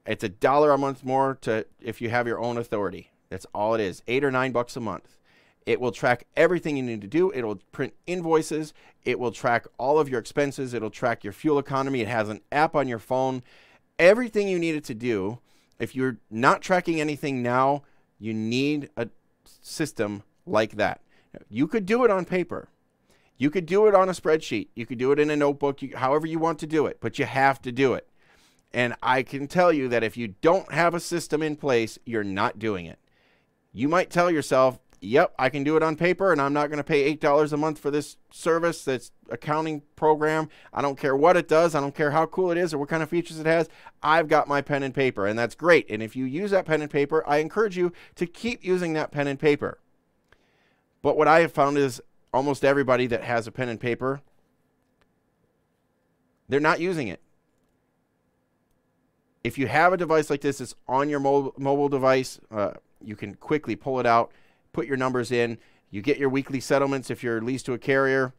It's $1 a month more to if you have your own authority. That's all it is, $8 or $9 a month. It will track everything you need to do. It'll print invoices. It will track all of your expenses. It'll track your fuel economy. It has an app on your phone. Everything you need it to do. If you're not tracking anything now, you need a system like that. You could do it on paper. You could do it on a spreadsheet. You could do it in a notebook, however you want to do it, but you have to do it. And I can tell you that if you don't have a system in place, you're not doing it. You might tell yourself, yep, I can do it on paper, and I'm not going to pay $8 a month for this service, that's accounting program. I don't care what it does. I don't care how cool it is or what kind of features it has. I've got my pen and paper, and that's great. And if you use that pen and paper, I encourage you to keep using that pen and paper. But what I have found is almost everybody that has a pen and paper, they're not using it. If you have a device like this, it's on your mobile device, you can quickly pull it out, put your numbers in. You get your weekly settlements if you're leased to a carrier.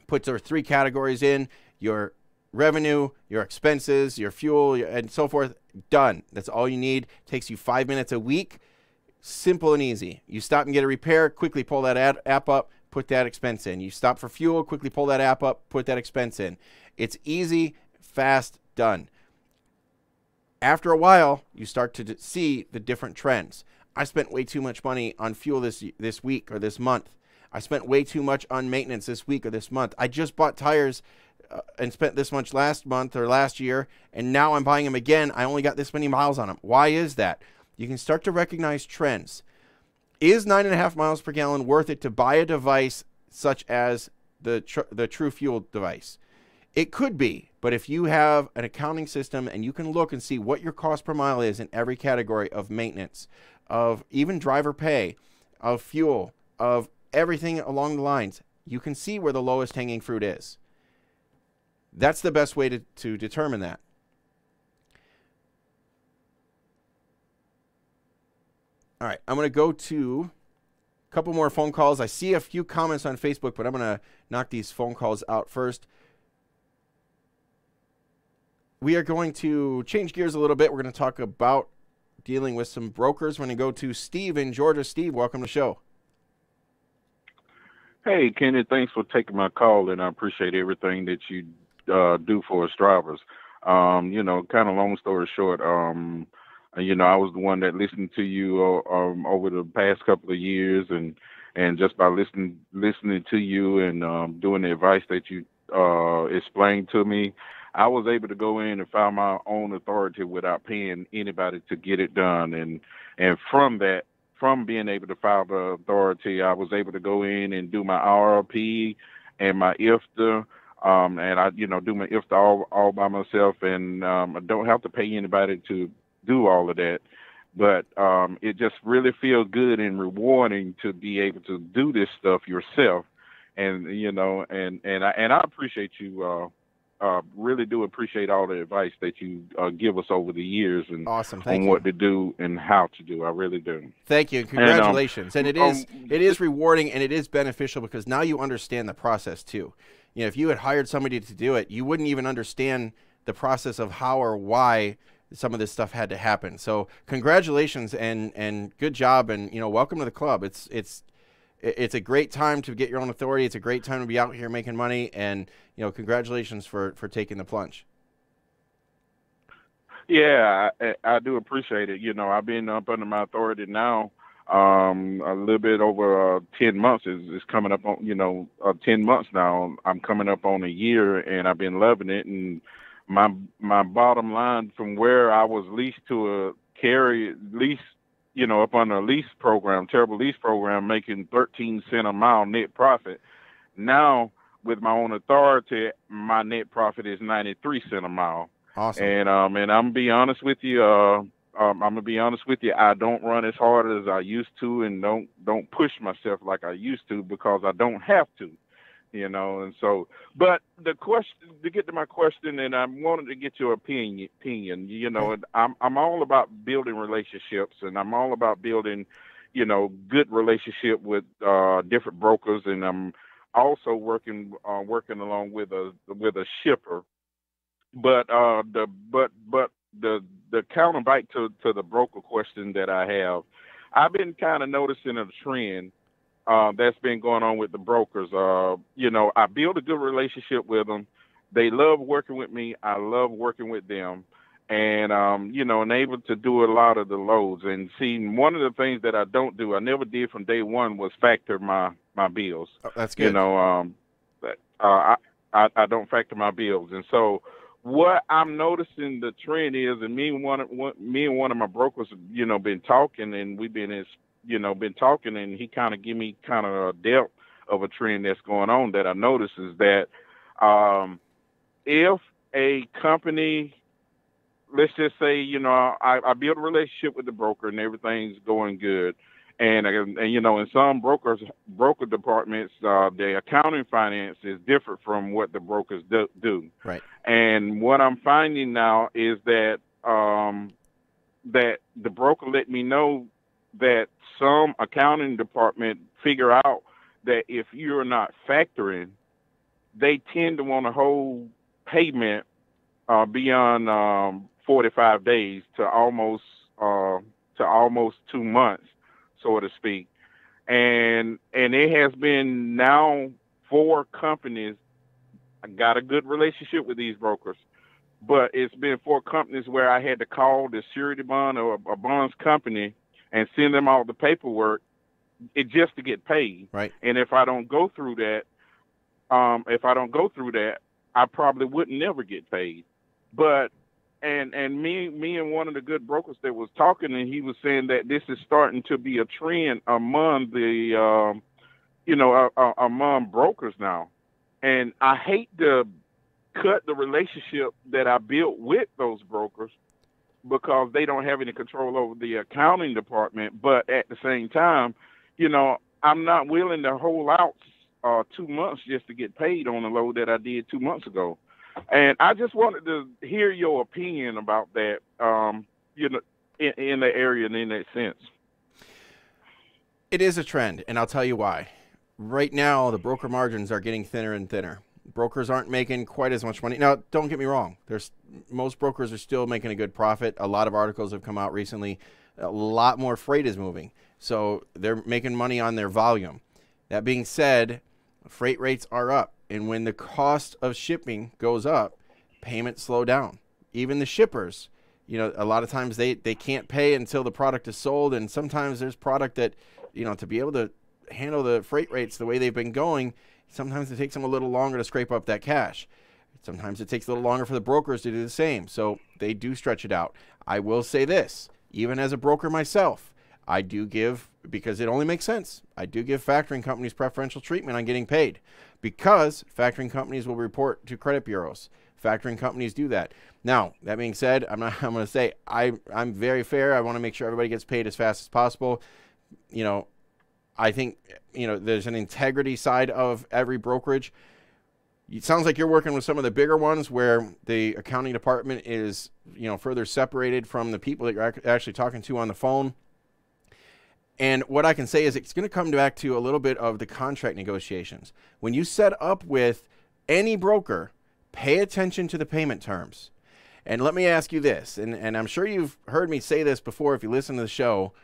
Put their 3 categories in, your revenue, your expenses, your fuel, and so forth. Done. That's all you need. Takes you 5 minutes a week. Simple and easy. You stop and get a repair, quickly pull that app up, put that expense in. You stop for fuel, quickly pull that app up, put that expense in. It's easy, fast, done. After a while, you start to see the different trends. I spent way too much money on fuel this week or this month. I spent way too much on maintenance this week or this month. I just bought tires and spent this much last month or last year, and now I'm buying them again. I only got this many miles on them. Why is that? You can start to recognize trends. Is 9.5 miles per gallon worth it to buy a device such as the True Fuel device? It could be, but if you have an accounting system and you can look and see what your cost per mile is in every category of maintenance, of even driver pay, of fuel, of everything along the lines, you can see where the lowest hanging fruit is. That's the best way to determine that. All right, I'm going to go to a couple more phone calls. I see a few comments on Facebook, but I'm going to knock these phone calls out first. We are going to change gears a little bit. We're going to talk about dealing with some brokers. We're going to go to Steve in Georgia. Steve, welcome to the show. Hey, Kenny, thanks for taking my call, and I appreciate everything that you do for us drivers. Kind of long story short, I was the one that listened to you over the past couple of years, and just by listening to you and doing the advice that you explained to me, I was able to go in and file my own authority without paying anybody to get it done. And from being able to file the authority, I was able to go in and do my RRP and my IFTA, and I, do my IFTA all by myself, and I don't have to pay anybody to do all of that. But it just really feels good and rewarding to be able to do this stuff yourself. And I appreciate you. Really do appreciate all the advice that you give us over the years and awesome. on what to do and how to do. I really do. Thank you. Congratulations. And it is rewarding and it is beneficial because now you understand the process too. If you had hired somebody to do it, you wouldn't even understand the process of how or why some of this stuff had to happen. So congratulations and good job, and welcome to the club. It's a great time to get your own authority. It's a great time to be out here making money, and congratulations for taking the plunge. Yeah, I do appreciate it. I've been up under my authority now A little bit over 10 months is coming up on, 10 months now. I'm coming up on a year, and I've been loving it. And my bottom line from where I was leased to a carry lease, up on a lease program, terrible lease program, making 13 cents a mile net profit. Now, with my own authority, my net profit is 93 cents a mile. Awesome. And I'm gonna be honest with you. I don't run as hard as I used to, and don't push myself like I used to because I don't have to, And so, but the question, to get to my question, and I wanted to get your opinion. And I'm all about building relationships, and I'm all about building, good relationship with different brokers, and I'm also working along with a shipper. But the counterbite to the broker question that I have, I've been kind of noticing a trend that's been going on with the brokers. I build a good relationship with them. They love working with me. I love working with them. And, and able to do a lot of the loads. And see, one of the things that I don't do, I never did from day one, was factor my bills. Oh, that's good. I don't factor my bills. And so what I'm noticing the trend is, and me and one of my brokers, been talking, and we've been talking, and he kind of give me kind of a depth of a trend that's going on that I notice is that if a company, let's just say, I build a relationship with the broker and everything's going good. And in some broker departments, the accounting finance is different from what the brokers do. Right. And what I'm finding now is that that the broker let me know that some accounting department figure out that if you're not factoring, they tend to want to hold payment beyond 45 days to almost 2 months, so to speak. And it has been now 4 companies. I got a good relationship with these brokers, but it's been 4 companies where I had to call the surety bond or a bonds company and send them all the paperwork just to get paid. Right. And if I don't go through that, I probably would never get paid. But and me and one of the good brokers that was talking, and he was saying that this is starting to be a trend among the among brokers now. And I hate to cut the relationship that I built with those brokers because they don't have any control over the accounting department. But at the same time, I'm not willing to hold out 2 months just to get paid on the load that I did 2 months ago. And I just wanted to hear your opinion about that, in the area and in that sense. It is a trend, and I'll tell you why. Right now, the broker margins are getting thinner and thinner. Brokers aren't making quite as much money. Now, don't get me wrong. Most brokers are still making a good profit. A lot of articles have come out recently. A lot more freight is moving. So they're making money on their volume. That being said, freight rates are up. And when the cost of shipping goes up, payments slow down. Even the shippers, a lot of times they can't pay until the product is sold. And sometimes there's product that, to be able to handle the freight rates the way they've been going, sometimes it takes them a little longer to scrape up that cash. Sometimes it takes a little longer for the brokers to do the same. So they do stretch it out. I will say this, even as a broker myself, I do give, because it only makes sense, I do give factoring companies preferential treatment on getting paid because factoring companies will report to credit bureaus. Factoring companies do that. Now, that being said, I'm going to say I'm very fair. I want to make sure everybody gets paid as fast as possible. I think, there's an integrity side of every brokerage. It sounds like you're working with some of the bigger ones where the accounting department is, further separated from the people that you're actually talking to on the phone. And what I can say is it's going to come back to a little bit of the contract negotiations. When you set up with any broker, pay attention to the payment terms. And let me ask you this, and I'm sure you've heard me say this before if you listen to the show.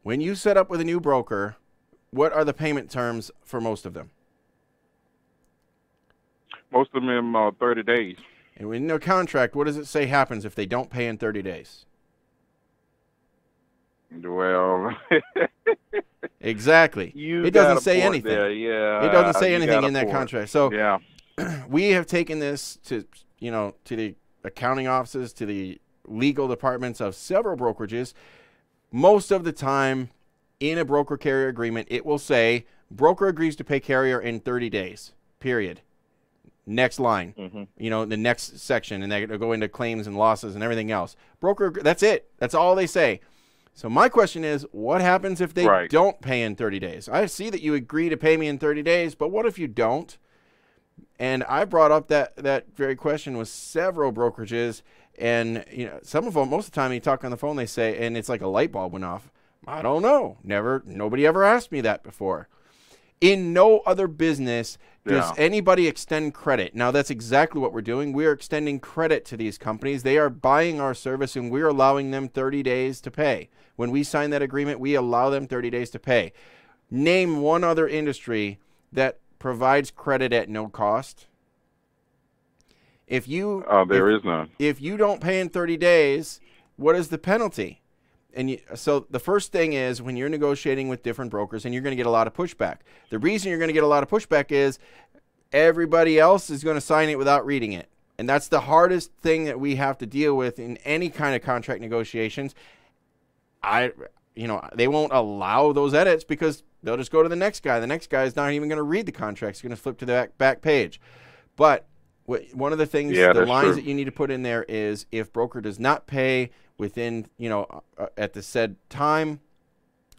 When you set up with a new broker, what are the payment terms for most of them? Most of them are 30 days. And in a contract, what does it say happens if they don't pay in 30 days? Well, Exactly. you It got doesn't a say point anything. there. Yeah, It doesn't say you anything got a in that point. contract. So Yeah. we have taken this to, to the accounting offices, to the legal departments of several brokerages. Most of the time in a broker carrier agreement, it will say broker agrees to pay carrier in 30 days, period. Next line, the next section, and they'll go into claims and losses and everything else. Broker, that's it. That's all they say. So my question is, what happens if they Right. don't pay in 30 days? I see that you agree to pay me in 30 days, but what if you don't? And I brought up that very question with several brokerages, and some of them, most of the time you talk on the phone, they say, and it's like a light bulb went off. I don't know. Nobody ever asked me that before. In no other business does anybody extend credit. Now, that's exactly what we're doing. We're extending credit to these companies. They are buying our service, and we're allowing them 30 days to pay. When we sign that agreement, we allow them 30 days to pay. Name one other industry that provides credit at no cost. If you There is none. If you don't pay in 30 days, what is the penalty? So the first thing is, when you're negotiating with different brokers, and you're going to get a lot of pushback. The reason you're going to get a lot of pushback is everybody else is going to sign it without reading it. And that's the hardest thing that we have to deal with in any kind of contract negotiations. They won't allow those edits because they'll just go to the next guy. The next guy is not even going to read the contract. He's going to flip to the back page. But one of the things, the lines that you need to put in there is, if broker does not pay within, at the said time.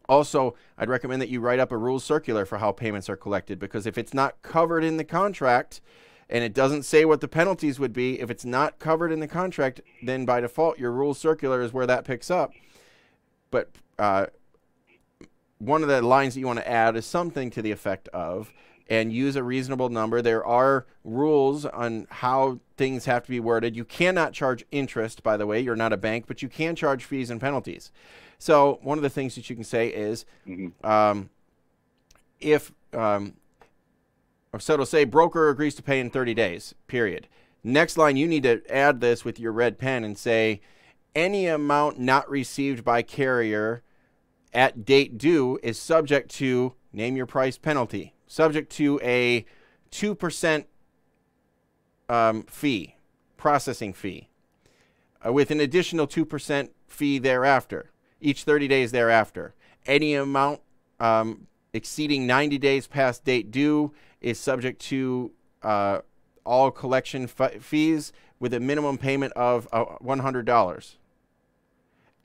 Also, I'd recommend that you write up a rules circular for how payments are collected, because if it's not covered in the contract and it doesn't say what the penalties would be, if it's not covered in the contract, then by default, your rules circular is where that picks up. But one of the lines that you want to add is something to the effect of, and use a reasonable number. There are rules on how things have to be worded. You cannot charge interest, by the way. You're not a bank, but you can charge fees and penalties. So one of the things that you can say is, so it'll say broker agrees to pay in 30 days, period. Next line, you need to add this with your red pen and say, any amount not received by carrier at date due is subject to, name your price, penalty, subject to a 2% fee, processing fee, with an additional 2% fee thereafter, each 30 days thereafter. Any amount exceeding 90 days past date due is subject to all collection fees with a minimum payment of $100.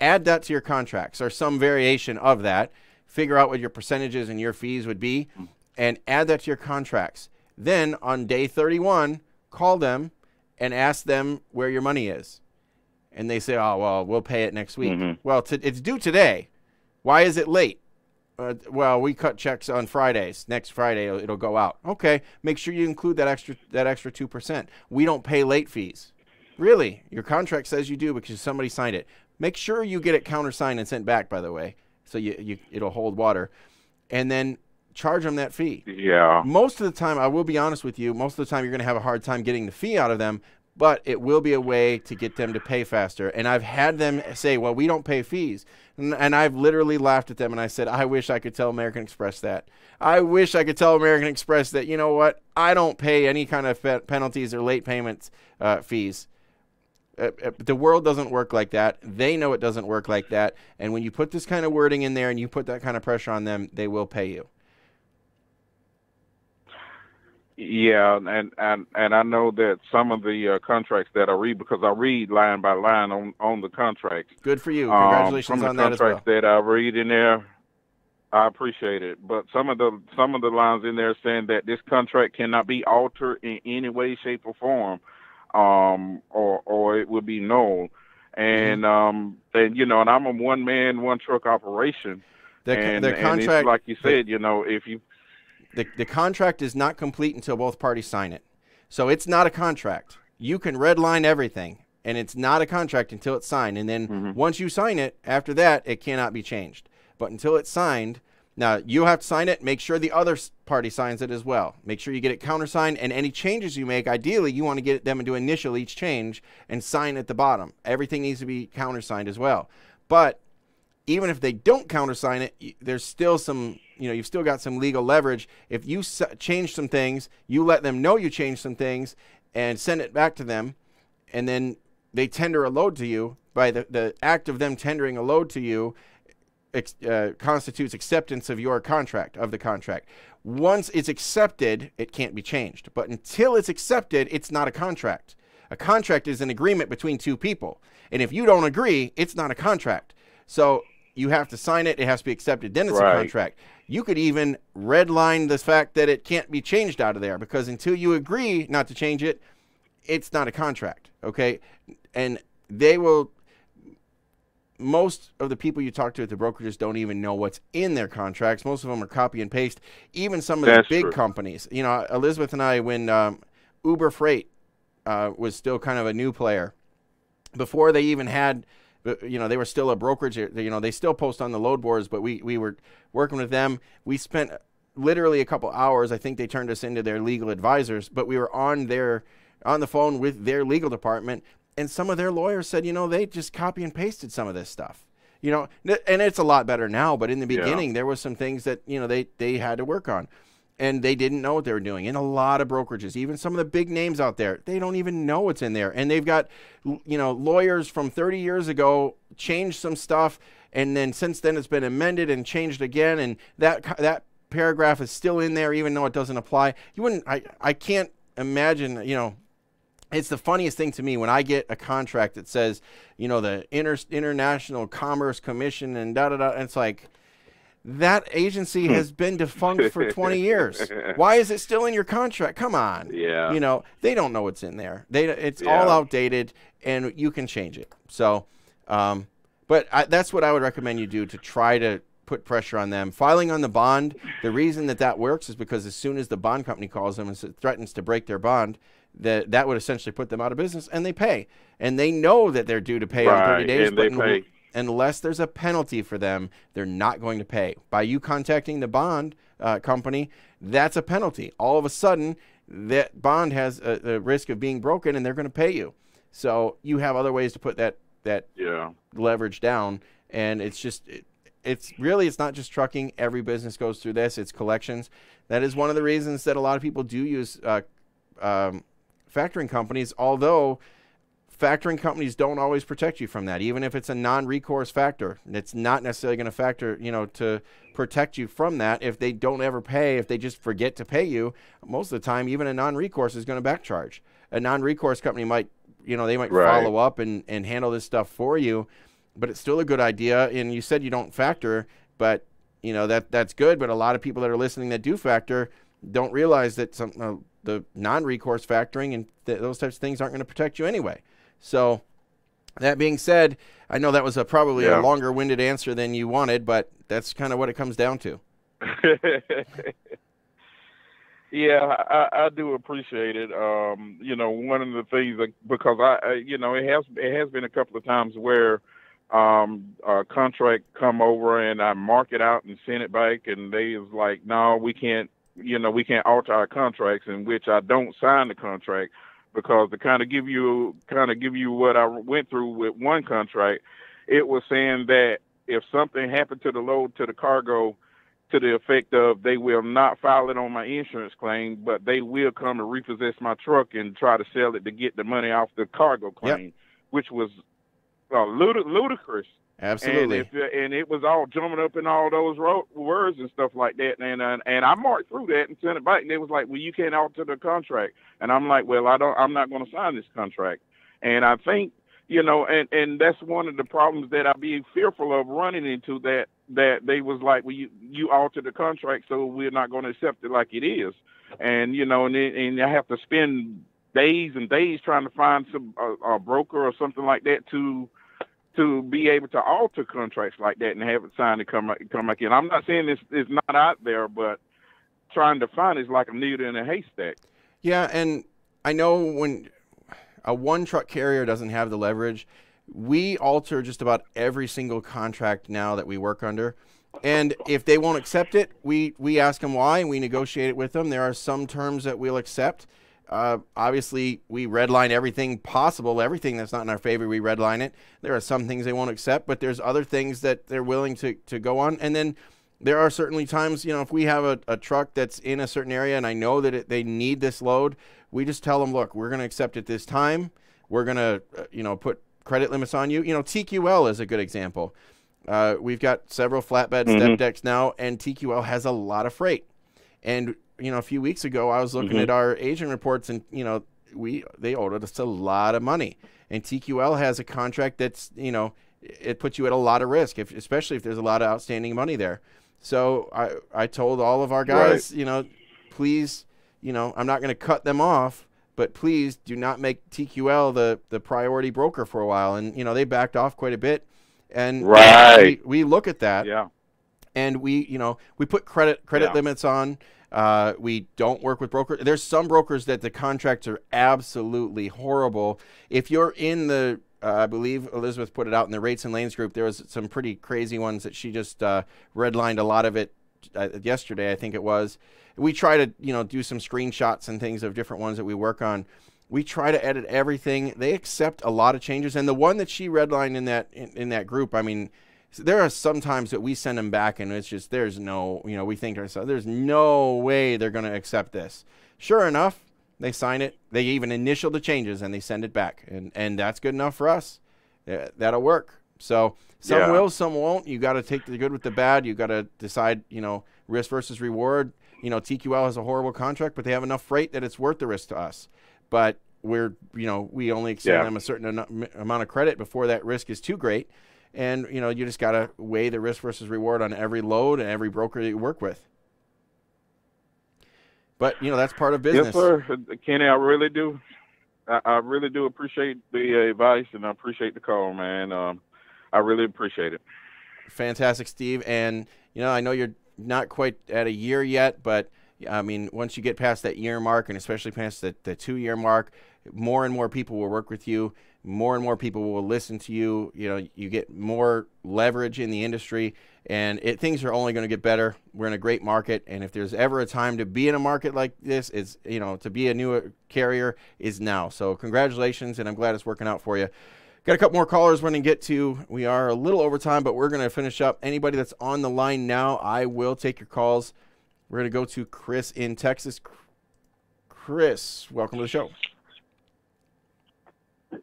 Add that to your contracts, or some variation of that. Figure out what your percentages and your fees would be, and add that to your contracts. Then on day 31, call them and ask them where your money is. And they say, oh, well, we'll pay it next week. Well, it's due today. Why is it late? Well, we cut checks on Fridays. Next Friday, it'll go out. Okay, make sure you include that extra 2%. We don't pay late fees. Really? Your contract says you do because somebody signed it. Make sure you get it countersigned and sent back, by the way, so it'll hold water. And then charge them that fee. Yeah. Most of the time, I will be honest with you, most of the time you're going to have a hard time getting the fee out of them, but it will be a way to get them to pay faster. And I've had them say, well, we don't pay fees. And I've literally laughed at them, and I said, I wish I could tell American Express that. I wish I could tell American Express that, you know what, I don't pay any kind of penalties or late payments fees. The world doesn't work like that. They know it doesn't work like that. And when you put this kind of wording in there and you put that kind of pressure on them, they will pay you. Yeah, and I know that some of the contracts that I read, because I read line by line on the contracts. Good for you. Congratulations on that as well. From the contracts that I read in there, I appreciate it. But some of the lines in there saying that this contract cannot be altered in any way, shape, or form, or it would be null. And and I'm a one man, one truck operation. The contract, and it's like you said, if you The contract is not complete until both parties sign it. So it's not a contract. You can redline everything, and it's not a contract until it's signed. And then once you sign it, after that, it cannot be changed. But until it's signed, now you have to sign it. Make sure the other party signs it as well. Make sure you get it countersigned, and any changes you make, ideally, you want to get them to initial each change and sign at the bottom. Everything needs to be countersigned as well. But even if they don't countersign it, there's still some, you've still got some legal leverage. If you change some things, you let them know you changed some things and send it back to them, and then they tender a load to you. By the act of them tendering a load to you constitutes acceptance of your contract, of the contract. Once it's accepted, it can't be changed. But until it's accepted, it's not a contract. A contract is an agreement between two people. And if you don't agree, it's not a contract. So you have to sign it. It has to be accepted. Then it's a contract. You could even redline the fact that it can't be changed out of there, because until you agree not to change it, it's not a contract. Okay? And they will... Most of the people you talk to at the brokerages don't even know what's in their contracts. Most of them are copy and paste. Even some of the big companies. Elizabeth and I, when Uber Freight was still kind of a new player, before they even had, they were still a brokerage. They still post on the load boards, but we were working with them. We spent literally a couple hours. I think they turned us into their legal advisors, but we were on the phone with their legal department. And some of their lawyers said, they just copy and pasted some of this stuff, and it's a lot better now. But in the beginning, there was some things that, they had to work on, and they didn't know what they were doing. In a lot of brokerages, even some of the big names out there, they don't even know what's in there. And they've got, lawyers from 30 years ago changed some stuff. And then since then it's been amended and changed again. And that paragraph is still in there, even though it doesn't apply. I can't imagine, it's the funniest thing to me when I get a contract that says, the International Commerce Commission and da-da-da. And it's like, that agency has been defunct for 20 years. Why is it still in your contract? Come on. Yeah. They don't know what's in there. It's all outdated, and you can change it. So, but that's what I would recommend you do to try to put pressure on them. Filing on the bond, the reason that works is because as soon as the bond company calls them and threatens to break their bond, that would essentially put them out of business, and they pay. And they know that they're due to pay on 30 days, and they pay. Unless there's a penalty for them, they're not going to pay. By you contacting the bond company, that's a penalty. All of a sudden, that bond has a risk of being broken, and they're going to pay you. So you have other ways to put that leverage down, and it's just it's not just trucking. Every business goes through this. It's collections. That is one of the reasons that a lot of people do use factoring companies, although factoring companies don't always protect you from that. Even if it's a non-recourse factor, it's not necessarily going to factor, to protect you from that. If they don't ever pay, if they just forget to pay you, most of the time, even a non-recourse is going to backcharge. A non-recourse company might, they might follow up and handle this stuff for you, but it's still a good idea. And you said you don't factor, but that's good. But a lot of people that are listening that do factor don't realize that the non-recourse factoring and those types of things aren't going to protect you anyway. So that being said, I know that was probably a longer-winded answer than you wanted, but that's kind of what it comes down to. I do appreciate it. One of the things, because it has been a couple of times where a contract come over and I mark it out and send it back, and they is like, no, we can't alter our contracts, in which I don't sign the contract, because to kind of give you what I went through with one contract, it was saying that if something happened to the load, to the cargo, to the effect of they will not file it on my insurance claim, but they will come and repossess my truck and try to sell it to get the money off the cargo claim, which was ludicrous. Absolutely. And it was all jumping up in all those words and stuff like that. And I marked through that and sent it back. And they was like, well, you can't alter the contract. And I'm like, well, I'm not going to sign this contract. And I think, and that's one of the problems that I be fearful of running into, that they was like, well, you alter the contract, so we're not going to accept it like it is. And, and I have to spend days and days trying to find a broker or something like that to be able to alter contracts like that and have it signed and come back in. I'm not saying this is not out there, but trying to find it is like a needle in a haystack. Yeah, and I know when a one-truck carrier doesn't have the leverage, we alter just about every single contract now that we work under. And if they won't accept it, we ask them why, and we negotiate it with them. There are some terms that we'll accept. Obviously, we redline everything possible. Everything that's not in our favor, we redline it. There are some things they won't accept, but there's other things that they're willing to go on. And then there are certainly times, if we have a truck that's in a certain area and I know that they need this load, we just tell them, look, we're going to accept it this time. We're going to, put credit limits on you. TQL is a good example. We've got several flatbed step decks now, and TQL has a lot of freight. And, a few weeks ago, I was looking at our agent reports, and, they owed us a lot of money. And TQL has a contract that's, it puts you at a lot of risk, especially if there's a lot of outstanding money there. So I told all of our guys, please, I'm not going to cut them off, but please do not make TQL the priority broker for a while. And, they backed off quite a bit. And we look at that. Yeah. And we put credit limits on. We don't work with brokers. There's some brokers that the contracts are absolutely horrible. If you're in the, I believe Elizabeth put it out in the Rates and Lanes group, there was some pretty crazy ones that she just redlined a lot of it yesterday, I think it was. We try to, do some screenshots and things of different ones that we work on. We try to edit everything. They accept a lot of changes. And the one that she redlined in that group, I mean, there are some times that we send them back and it's just, there's no, we think to ourselves, there's no way they're going to accept this. Sure enough, they sign it. They even initial the changes and they send it back. And that's good enough for us. That'll work. So some will, some won't. You got to take the good with the bad. You got to decide, risk versus reward. TQL has a horrible contract, but they have enough freight that it's worth the risk to us. But we only extend them a certain amount of credit before that risk is too great. And, you just got to weigh the risk versus reward on every load and every broker that you work with. But, that's part of business. Yes, sir. Kenny, I really do. I really do appreciate the advice, and I appreciate the call, man. I really appreciate it. Fantastic, Steve. And, I know you're not quite at a year yet, but, I mean, once you get past that year mark, and especially past the 2-year mark, more and more people will work with you. More and more people will listen to you. You get more leverage in the industry, and things are only going to get better. We're in a great market, and if there's ever a time to be in a market like this, it's to be a new carrier is now. So congratulations, and I'm glad it's working out for you. Got a couple more callers we're going to get to. We are a little over time, but we're going to finish up. Anybody that's on the line now, I will take your calls. We're going to go to Chris in Texas. Chris, welcome to the show.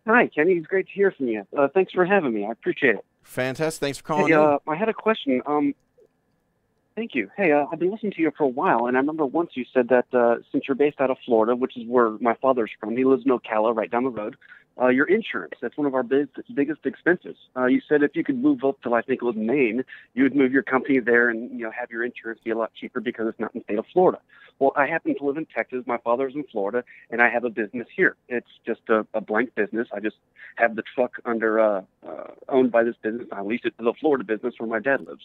Hi, Kenny. It's great to hear from you. Thanks for having me. I appreciate it. Fantastic. Thanks for calling Hey, in. I had a question. Thank you. Hey, I've been listening to you for a while, and I remember once you said that since you're based out of Florida, which is where my father's from, he lives in Ocala, right down the road, your insurance, that's one of our biggest expenses. You said if you could move up to, I think it was Maine, you would move your company there and have your insurance be a lot cheaper because it's not in the state of Florida. Well, I happen to live in Texas. My father's in Florida, and I have a business here. It's just a blank business. I just have the truck under owned by this business. I lease it to the Florida business where my dad lives.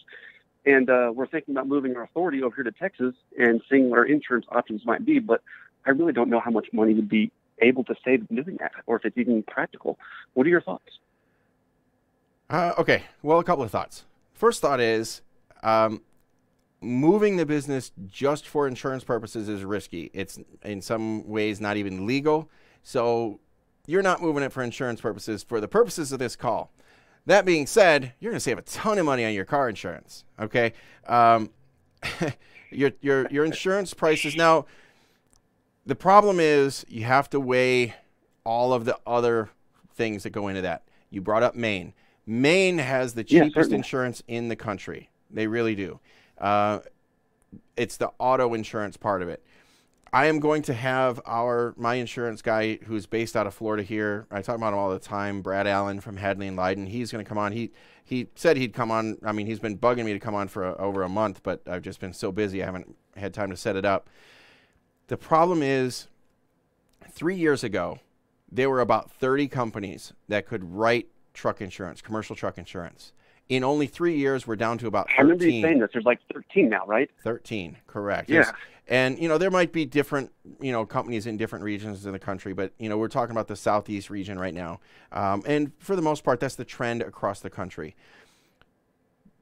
And we're thinking about moving our authority over here to Texas and seeing what our insurance options might be. But I really don't know how much money would be able to save doing that, or if it's even practical. What are your thoughts? Okay. Well, a couple of thoughts. First thought is, moving the business just for insurance purposes is risky. It's in some ways not even legal. So you're not moving it for insurance purposes for the purposes of this call. That being said, you're going to save a ton of money on your car insurance. Okay. Your insurance prices. Now, the problem is you have to weigh all of the other things that go into that. You brought up Maine. Maine has the cheapest insurance in the country. They really do. It's the auto insurance part of it. I am going to have my insurance guy who's based out of Florida here. I talk about him all the time, Brad Allen from Hadley and Leiden. He's going to come on. He said he'd come on. I mean, he's been bugging me to come on for over a month, but I've just been so busy I haven't had time to set it up. The problem is 3 years ago, there were about 30 companies that could write truck insurance, commercial truck insurance. In only 3 years, we're down to about 13. I remember you saying this. There's like 13 now, right? 13, correct. Yeah. And, there might be different, companies in different regions of the country, but, we're talking about the Southeast region right now. And for the most part, that's the trend across the country.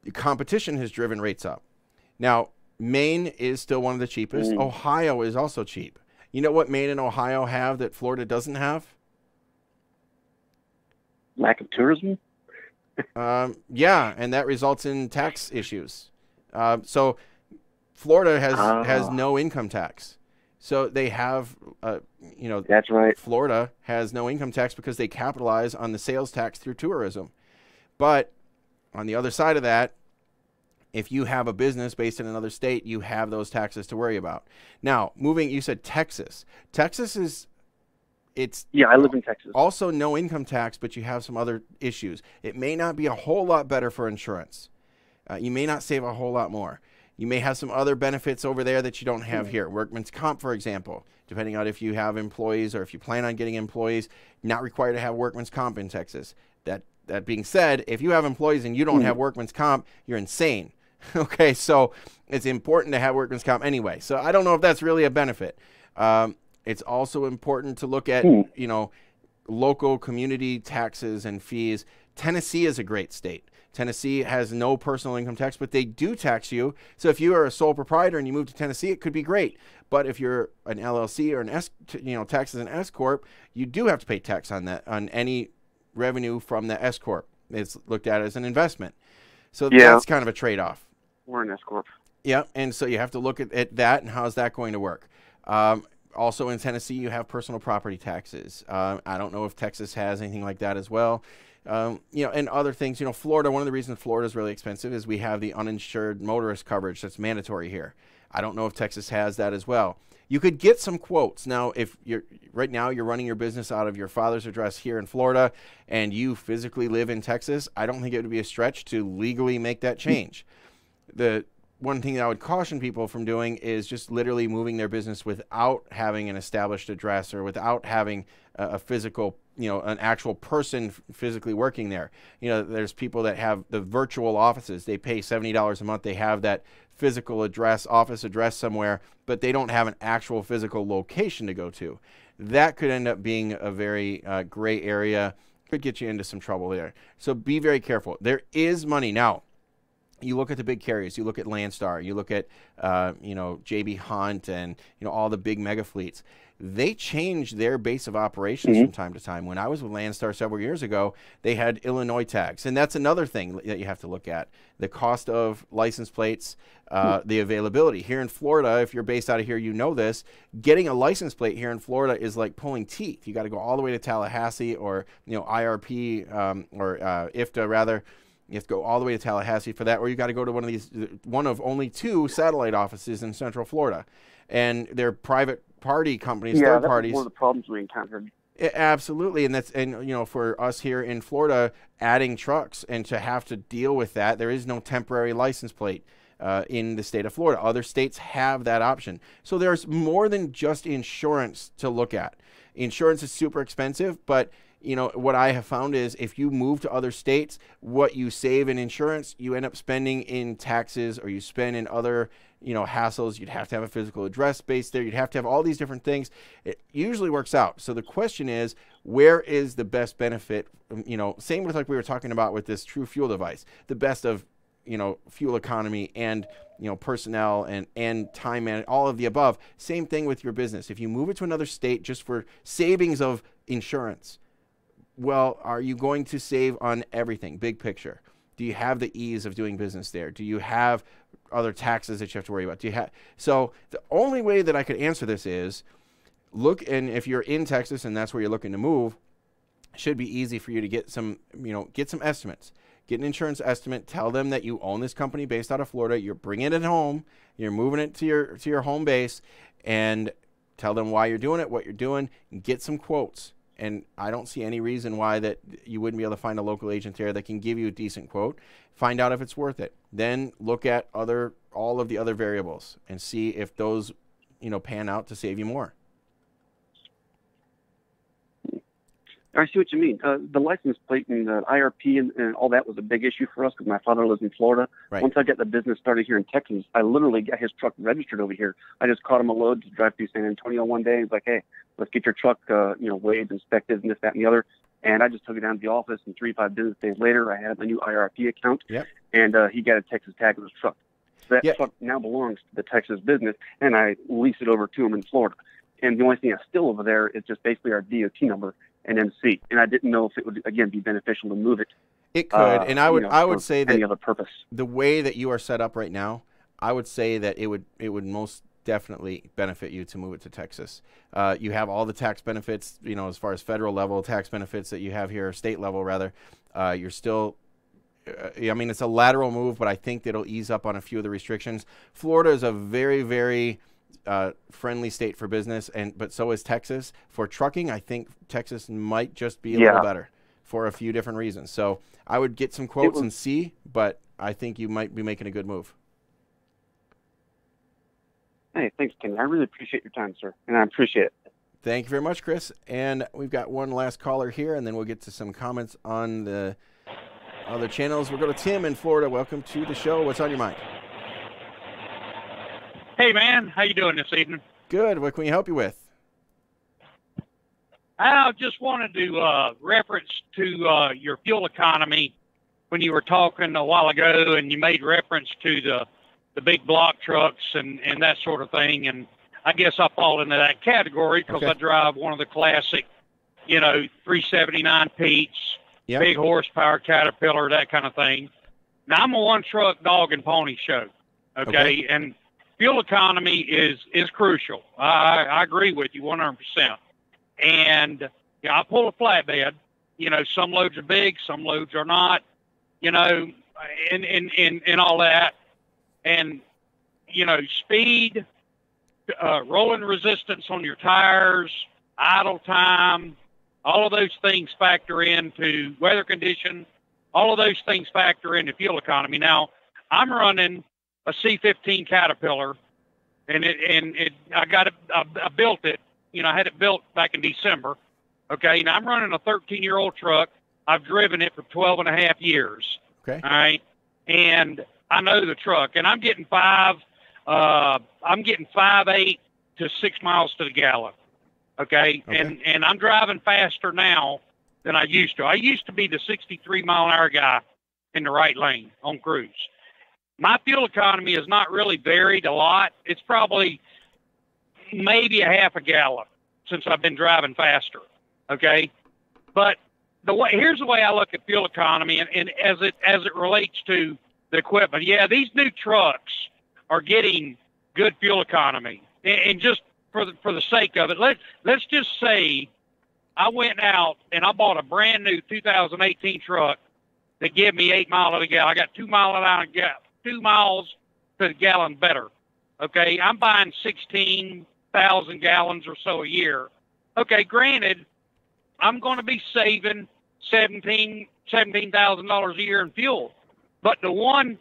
The competition has driven rates up. Now, Maine is still one of the cheapest. Ohio is also cheap. You know what Maine and Ohio have that Florida doesn't have? Lack of tourism? Yeah, and that results in tax issues. So Florida has no income tax. So they have, That's right. Florida has no income tax because they capitalize on the sales tax through tourism. But on the other side of that, if you have a business based in another state, you have those taxes to worry about. Now, you said Texas. Texas is, Yeah, I live in Texas. also no income tax, but you have some other issues. It may not be a whole lot better for insurance. You may not save a whole lot more. You may have some other benefits over there that you don't have here. Workman's comp, for example, depending on if you have employees or if you plan on getting employees, not required to have workman's comp in Texas. That being said, if you have employees and you don't have workman's comp, you're insane. Okay, so it's important to have workman's comp anyway. So I don't know if that's really a benefit. It's also important to look at, local community taxes and fees. Tennessee is a great state. Tennessee has no personal income tax, but they do tax you. So if you are a sole proprietor and you move to Tennessee, it could be great. But if you're an LLC or an taxes an S corp, you do have to pay tax on that, on any revenue from the S corp. It's looked at as an investment. So that's kind of a trade-off. We're an S corp. Yeah, and so you have to look at that and how is that going to work. Also in Tennessee, you have personal property taxes. I don't know if Texas has anything like that as well. And other things. Florida, one of the reasons Florida is really expensive is we have the uninsured motorist coverage that's mandatory here. I don't know if Texas has that as well. You could get some quotes. Now, if you're running your business out of your father's address here in Florida and you physically live in Texas, I don't think it would be a stretch to legally make that change. The one thing that I would caution people from doing is just literally moving their business without having an established address or without having a physical, an actual person physically working there. There's people that have the virtual offices. They pay $70 a month. They have that physical office address somewhere, but they don't have an actual physical location to go to. That could end up being a very gray area. Could get you into some trouble there. So be very careful. There is money. Now, you look at the big carriers. You look at Landstar. You look at, J.B. Hunt and, all the big mega fleets. They change their base of operations from time to time. When I was with Landstar several years ago, they had Illinois tags. And that's another thing that you have to look at. The cost of license plates, the availability. Here in Florida, if you're based out of here, you know this. Getting a license plate here in Florida is like pulling teeth. You got to go all the way to Tallahassee or, IRP or IFTA rather. You have to go all the way to Tallahassee for that, or you got to go to one of only 2 satellite offices in Central Florida. And they're private party companies, third parties. Yeah, that's one of the problems we encountered. Absolutely, and for us here in Florida, adding trucks and to have to deal with that, there is no temporary license plate in the state of Florida. Other states have that option. So there's more than just insurance to look at. Insurance is super expensive, but what I have found is if you move to other states, what you save in insurance, you end up spending in taxes or you spend in other, hassles. You'd have to have a physical address based there. You'd have to have all these different things. It usually works out. So the question is, where is the best benefit? Same with like we were talking about with this True Fuel device, the best of, fuel economy and, personnel and time and all of the above. Same thing with your business. If you move it to another state just for savings of insurance, well, are you going to save on everything? Big picture. Do you have the ease of doing business there? Do you have other taxes that you have to worry about? So the only way that I could answer this is look, and if you're in Texas and that's where you're looking to move, it should be easy for you to get some estimates. Get an insurance estimate. Tell them that you own this company based out of Florida. You're bringing it home. You're moving it to your home base, and tell them why you're doing it, what you're doing, and get some quotes. And I don't see any reason why that you wouldn't be able to find a local agent there that can give you a decent quote. Find out if it's worth it. Then look at all of the other variables and see if those, pan out to save you more. I see what you mean. The license plate and the IRP and all that was a big issue for us because my father lives in Florida. Right. Once I got the business started here in Texas, I literally got his truck registered over here. I just caught him a load to drive through San Antonio one day. He's like, hey, let's get your truck, weighed, inspected, and this, that, and the other. And I just took it down to the office, and 3-5 business days later, I had a new IRP account, and he got a Texas tag on his truck. So that truck now belongs to the Texas business, and I lease it over to him in Florida. And the only thing that's still over there is just basically our DOT number and MC. And I didn't know if it would, again, be beneficial to move it. It could, and I would say that any other purpose. The way that you are set up right now, I would say that it would most definitely benefit you to move it to Texas. You have all the tax benefits, as far as federal level tax benefits that you have here, state level rather. You're still, it's a lateral move, but I think it'll ease up on a few of the restrictions. Florida is a very, very friendly state for business, but so is Texas. For trucking, I think Texas might just be a little better for a few different reasons. So I would get some quotes and see, but I think you might be making a good move. Hey, thanks, Kenny. I really appreciate your time, sir, and I appreciate it. Thank you very much, Chris. And we've got one last caller here, and then we'll get to some comments on the other channels. We'll go to Tim in Florida. Welcome to the show. What's on your mind? Hey, man. How you doing this evening? Good. What can we help you with? I just wanted to reference to your fuel economy when you were talking a while ago, and you made reference to the big block trucks and that sort of thing. And I guess I fall into that category because I drive one of the classic, 379 Pete's, big horsepower Caterpillar, that kind of thing. Now, I'm a one-truck dog and pony show, okay? And fuel economy is crucial. I agree with you 100%. And I pull a flatbed. Some loads are big, some loads are not, and all that. And, speed, rolling resistance on your tires, idle time, all of those things factor into weather condition. All of those things factor into fuel economy. Now, I'm running a C-15 Caterpillar, and I built it. I had it built back in December. Okay, now I'm running a 13-year-old truck. I've driven it for 12 and a half years. Okay. All right, and I know the truck, and I'm getting 5.8 to 6 miles to the gallon. Okay, and I'm driving faster now than I used to. I used to be the 63-mile-an-hour guy in the right lane on cruise. My fuel economy has not really varied a lot. It's probably maybe a half a gallon since I've been driving faster. Okay, but here's the way I look at fuel economy, and as it relates to the equipment. Yeah, these new trucks are getting good fuel economy, and just for the sake of it, let's just say I went out and I bought a brand new 2018 truck that gave me 8 miles to the gallon. I got 2 miles to the gallon better. Okay, I'm buying 16,000 gallons or so a year. Okay, granted, I'm going to be saving $17,000 a year in fuel. But the one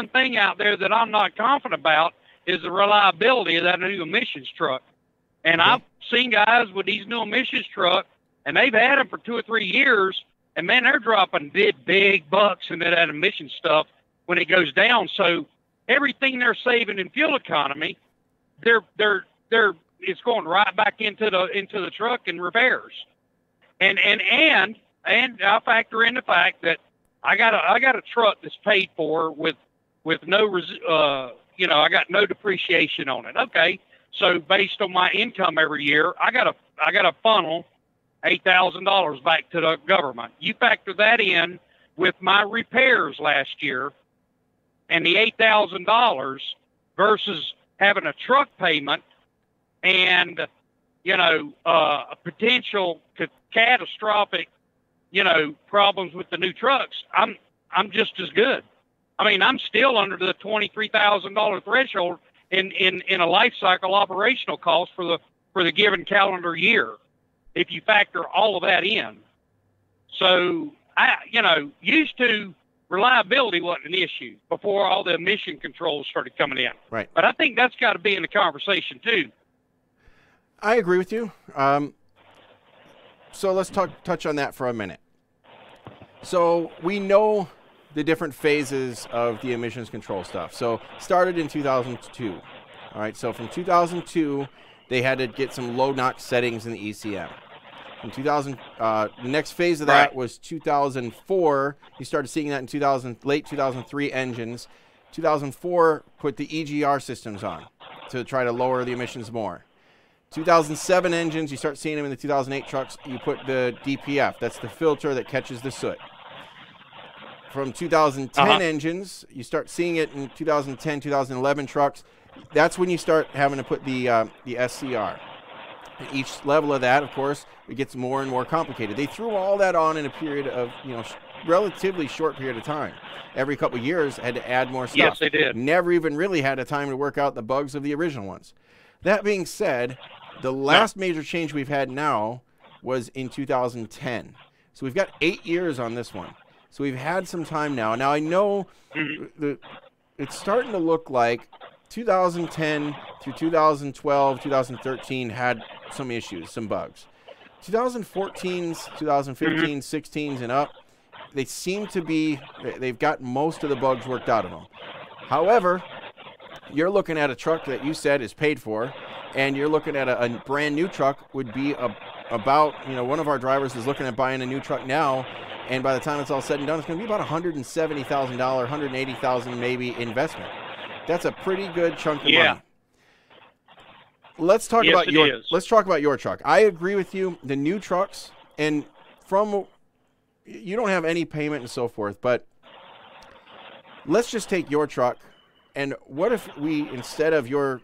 thing out there that I'm not confident about is the reliability of that new emissions truck. And I've seen guys with these new emissions truck, and they've had them for 2 or 3 years, and man, they're dropping big bucks into that emission stuff when it goes down. So everything they're saving in fuel economy, it's going right back into the truck and repairs. And I factor in the fact that I got a truck that's paid for with no I got no depreciation on it. Okay, so based on my income every year, I got to funnel $8,000 back to the government. You factor that in with my repairs last year, and the $8,000 versus having a truck payment and a potential catastrophic problems with the new trucks, I'm just as good. I mean, I'm still under the $23,000 threshold in a life cycle operational cost for the given calendar year, if you factor all of that in. So used to reliability wasn't an issue before all the emission controls started coming in. Right. But I think that's got to be in the conversation too. I agree with you. So let's touch on that for a minute. So we know the different phases of the emissions control stuff. So started in 2002. All right. So from 2002, they had to get some low NOx settings in the ECM. In the next phase of that was 2004. You started seeing that in late 2003 engines. 2004 put the EGR systems on to try to lower the emissions more. 2007 engines, you start seeing them in the 2008 trucks. You put the DPF. That's the filter that catches the soot. From 2010 engines, you start seeing it in 2010, 2011 trucks. That's when you start having to put the SCR. At each level of that, of course, it gets more and more complicated. They threw all that on in a period of, relatively short period of time. Every couple of years, had to add more stuff. Yes, they did. Never even really had a time to work out the bugs of the original ones. That being said, the last major change we've had now was in 2010. So we've got 8 years on this one. So we've had some time now. Now I know it's starting to look like 2010 through 2012, 2013 had some issues, some bugs. 2014s, 2015s, 16s, and up, they seem to be, they've got most of the bugs worked out of them. However, you're looking at a truck that you said is paid for, and you're looking at a brand new truck would be about, one of our drivers is looking at buying a new truck now, and by the time it's all said and done, it's going to be about $170,000, $180,000 maybe investment. That's a pretty good chunk of money. Let's talk about your truck. I agree with you. The new trucks, and you don't have any payment and so forth, but let's just take your truck. And what if we, instead of you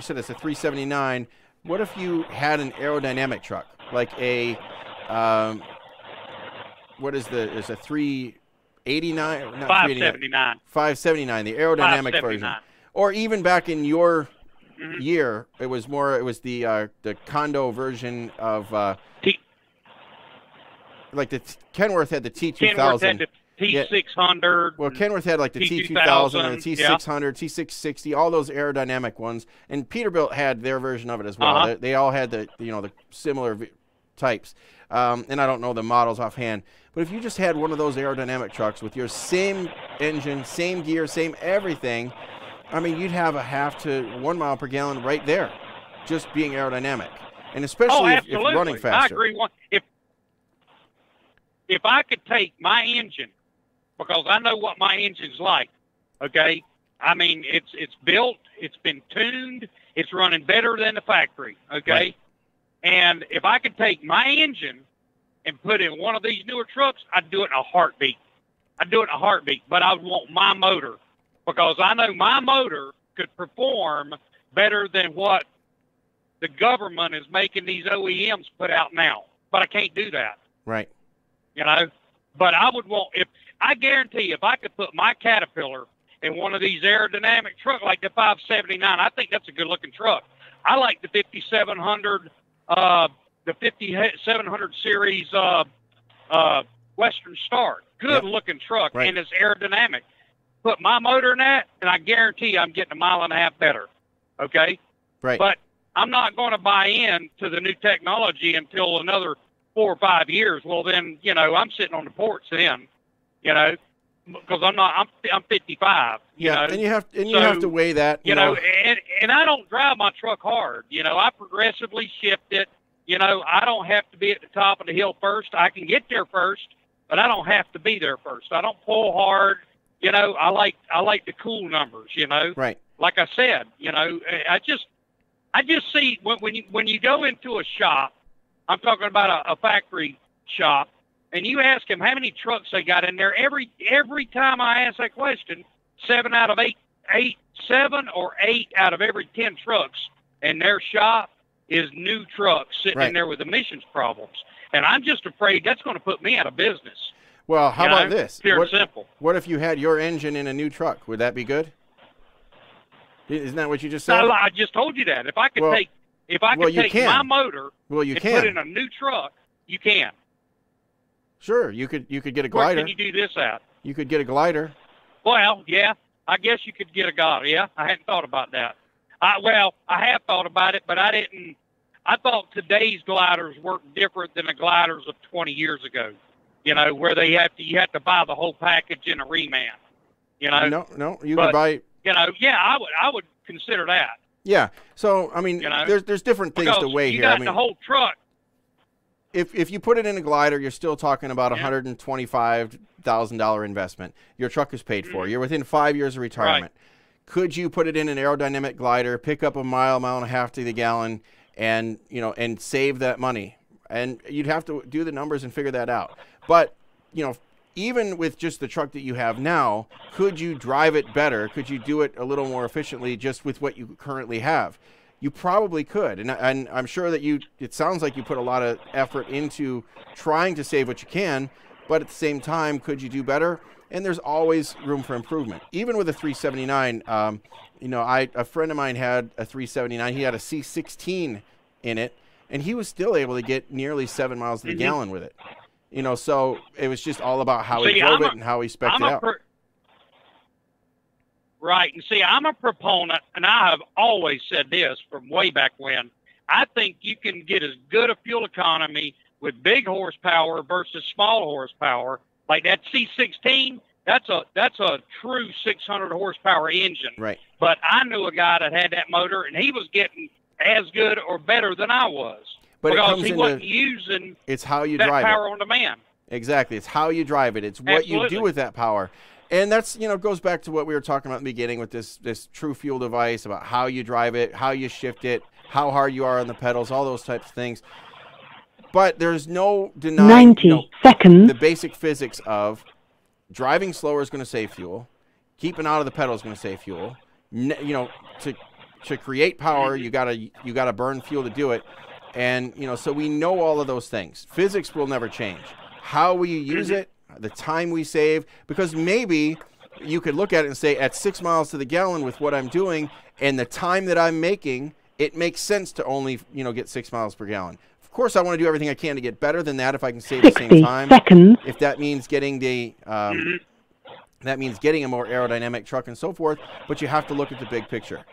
said it's a 379, what if you had an aerodynamic truck, like a, it's a 389? Not 579. 579, the aerodynamic version. Or even back in your year, it was the condo version of, like the Kenworth had the T2000. Kenworth had the T600. Well, Kenworth had like the T2000 or the T600, T660, all those aerodynamic ones, and Peterbilt had their version of it as well. They all had the similar types, and I don't know the models offhand. But if you just had one of those aerodynamic trucks with your same engine, same gear, same everything, I mean, you'd have a half to 1 mile per gallon right there, just being aerodynamic, and especially if running faster. I agree. If I could take my engine, because I know what my engine's like, okay? I mean, it's built, it's been tuned, it's running better than the factory, okay? Right. And if I could take my engine and put in one of these newer trucks, I'd do it in a heartbeat. But I would want my motor, because I know my motor could perform better than what the government is making these OEMs put out now. But I can't do that. Right. But I would want, I guarantee if I could put my Caterpillar in one of these aerodynamic trucks like the 579, I think that's a good looking truck. I like the 5700, the 5700 series, Western Star. Good looking truck. Right. And it's aerodynamic. Put my motor in that, and I guarantee I'm getting a mile and a half better. Okay. Right. But I'm not going to buy in to the new technology until another 4 or 5 years. Well, then, I'm sitting on the porch then, because I'm 55. And you have to weigh that. And I don't drive my truck hard. I progressively shift it. I don't have to be at the top of the hill first. I can get there first, but I don't have to be there first. I don't pull hard. I like the cool numbers. Right. Like I said, I just see when you go into a shop. I'm talking about a factory shop, and you ask them how many trucks they got in there. Every time I ask that question, 7 out of 8 out of every 10 trucks in their shop is new trucks sitting in there with emissions problems. And I'm just afraid that's going to put me out of business. Well, how about this? Pure and simple. What if you had your engine in a new truck? Would that be good? Isn't that what you just said? I just told you that. If I could take my motor and put in a new truck, you can. Sure, you could get a glider. Where can you do this at? You could get a glider. Well, yeah, I guess you could get a glider. Yeah, I hadn't thought about that. I have thought about it, but I didn't. I thought today's gliders work different than the gliders of 20 years ago. Where you have to buy the whole package in a reman. No, you can buy. I would consider that. Yeah. So I mean, there's different things to weigh here. You got the whole truck. If you put it in a glider, you're still talking about $125,000 investment. Your truck is paid for. You're within 5 years of retirement. Right. Could you put it in an aerodynamic glider, pick up a mile and a half to the gallon, and and save that money? And you'd have to do the numbers and figure that out. But even with just the truck that you have now, could you drive it better? Could you do it a little more efficiently just with what you currently have? You probably could, and I'm sure that it sounds like you put a lot of effort into trying to save what you can, but at the same time, could you do better? And there's always room for improvement. Even with a 379, a friend of mine had a 379. He had a C16 in it, and he was still able to get nearly 7 miles to the gallon with it. So it was just all about how he drove it and how he spec'd it out. Right. And see, I'm a proponent, and I have always said this from way back when. I think you can get as good a fuel economy with big horsepower versus small horsepower. Like that C16, that's a true 600 horsepower engine. Right. But I knew a guy that had that motor, and he was getting as good or better than I was. But because he wasn't using it's how you that drive power it. On demand. Exactly. It's how you drive it. It's what you do with that power. And that's, goes back to what we were talking about in the beginning with this True Fuel device, about how you drive it, how you shift it, how hard you are on the pedals, all those types of things. But there's no denying 90 seconds. The basic physics of driving slower is going to save fuel, keeping out of the pedal is going to save fuel. To create power, you gotta burn fuel to do it. And so we know all of those things. Physics will never change. How will you use it? The time we save, because maybe you could look at it and say at 6 miles to the gallon with what I'm doing and the time that I'm making, it makes sense to only, get 6 miles per gallon. Of course, I want to do everything I can to get better than that if I can save the same time. 60 seconds. If that means getting a more aerodynamic truck and so forth, but you have to look at the big picture.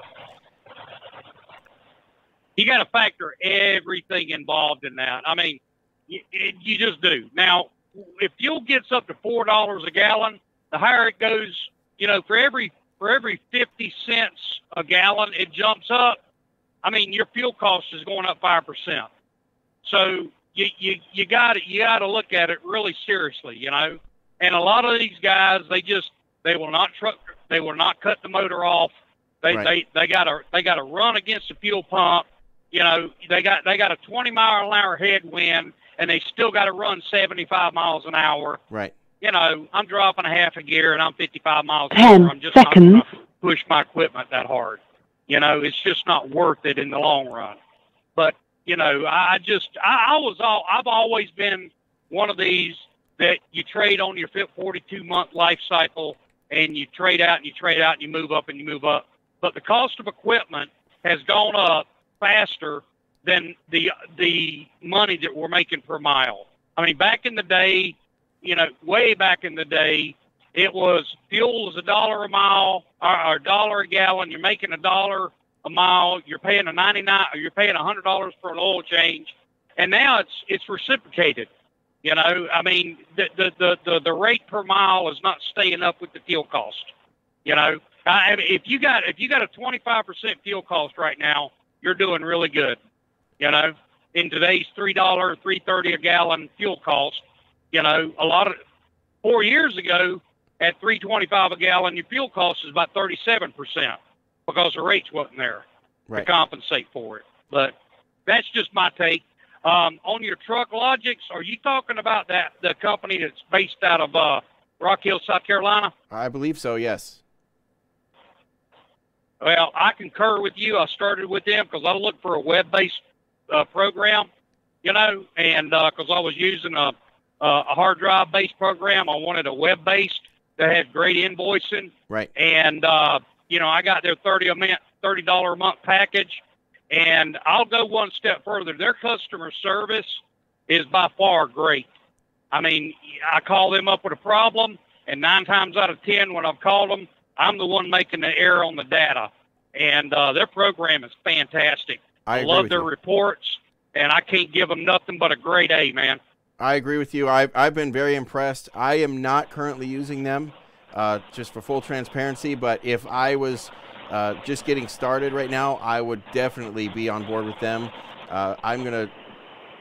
You got to factor everything involved in that. I mean, you just do. Now, if fuel gets up to $4 a gallon, the higher it goes, for every 50 cents a gallon it jumps up, I mean, your fuel cost is going up 5%. So you got to look at it really seriously, And a lot of these guys, they will not cut the motor off. They got to run against the fuel pump. They got a 20-mile-an-hour headwind, and they still got to run 75 miles an hour. Right. I'm dropping a half a gear, and I'm 55 miles an 10 hour. I'm just seconds. not going to push my equipment that hard. It's just not worth it in the long run. But I've always been one of these that you trade on your 42-month life cycle, and you trade out and you trade out and you move up and you move up. But the cost of equipment has gone up faster than the money that we're making per mile. I mean, back in the day, way back in the day, it was fuel was $1 a mile or $1 a gallon. You're making $1 a mile. You're paying $100 for an oil change, and now it's reciprocated. I mean, the rate per mile is not staying up with the fuel cost. If you got a 25% fuel cost right now, you're doing really good. In today's $3, $3.30 a gallon fuel cost, a lot of 4 years ago at $3.25 a gallon, your fuel cost is about 37% because the rates wasn't there to compensate for it. But that's just my take. On your Truck Logics, are you talking about the company that's based out of Rock Hill, South Carolina? I believe so, yes. Well, I concur with you. I started with them because I looked for a web-based program, and because I was using a hard drive-based program, I wanted a web-based that had great invoicing. Right. And, I got their $30 a month package. And I'll go one step further. Their customer service is by far great. I mean, I call them up with a problem, and 9 times out of 10 when I've called them, I'm the one making the error on the data. And their program is fantastic. I love their reports, and I can't give them nothing but a grade A, man. I agree with you. I've been very impressed. I am not currently using them, just for full transparency, but if I was just getting started right now, I would definitely be on board with them. I'm going to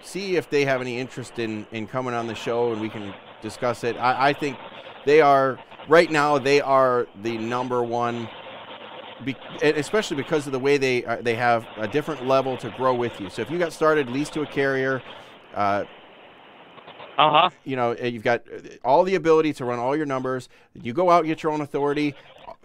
see if they have any interest in coming on the show and we can discuss it. I think they are, right now, they are the number one especially because of the way they have a different level to grow with you. So if you got started leased to a carrier, you know, you've got all the ability to run all your numbers. You go out and get your own authority.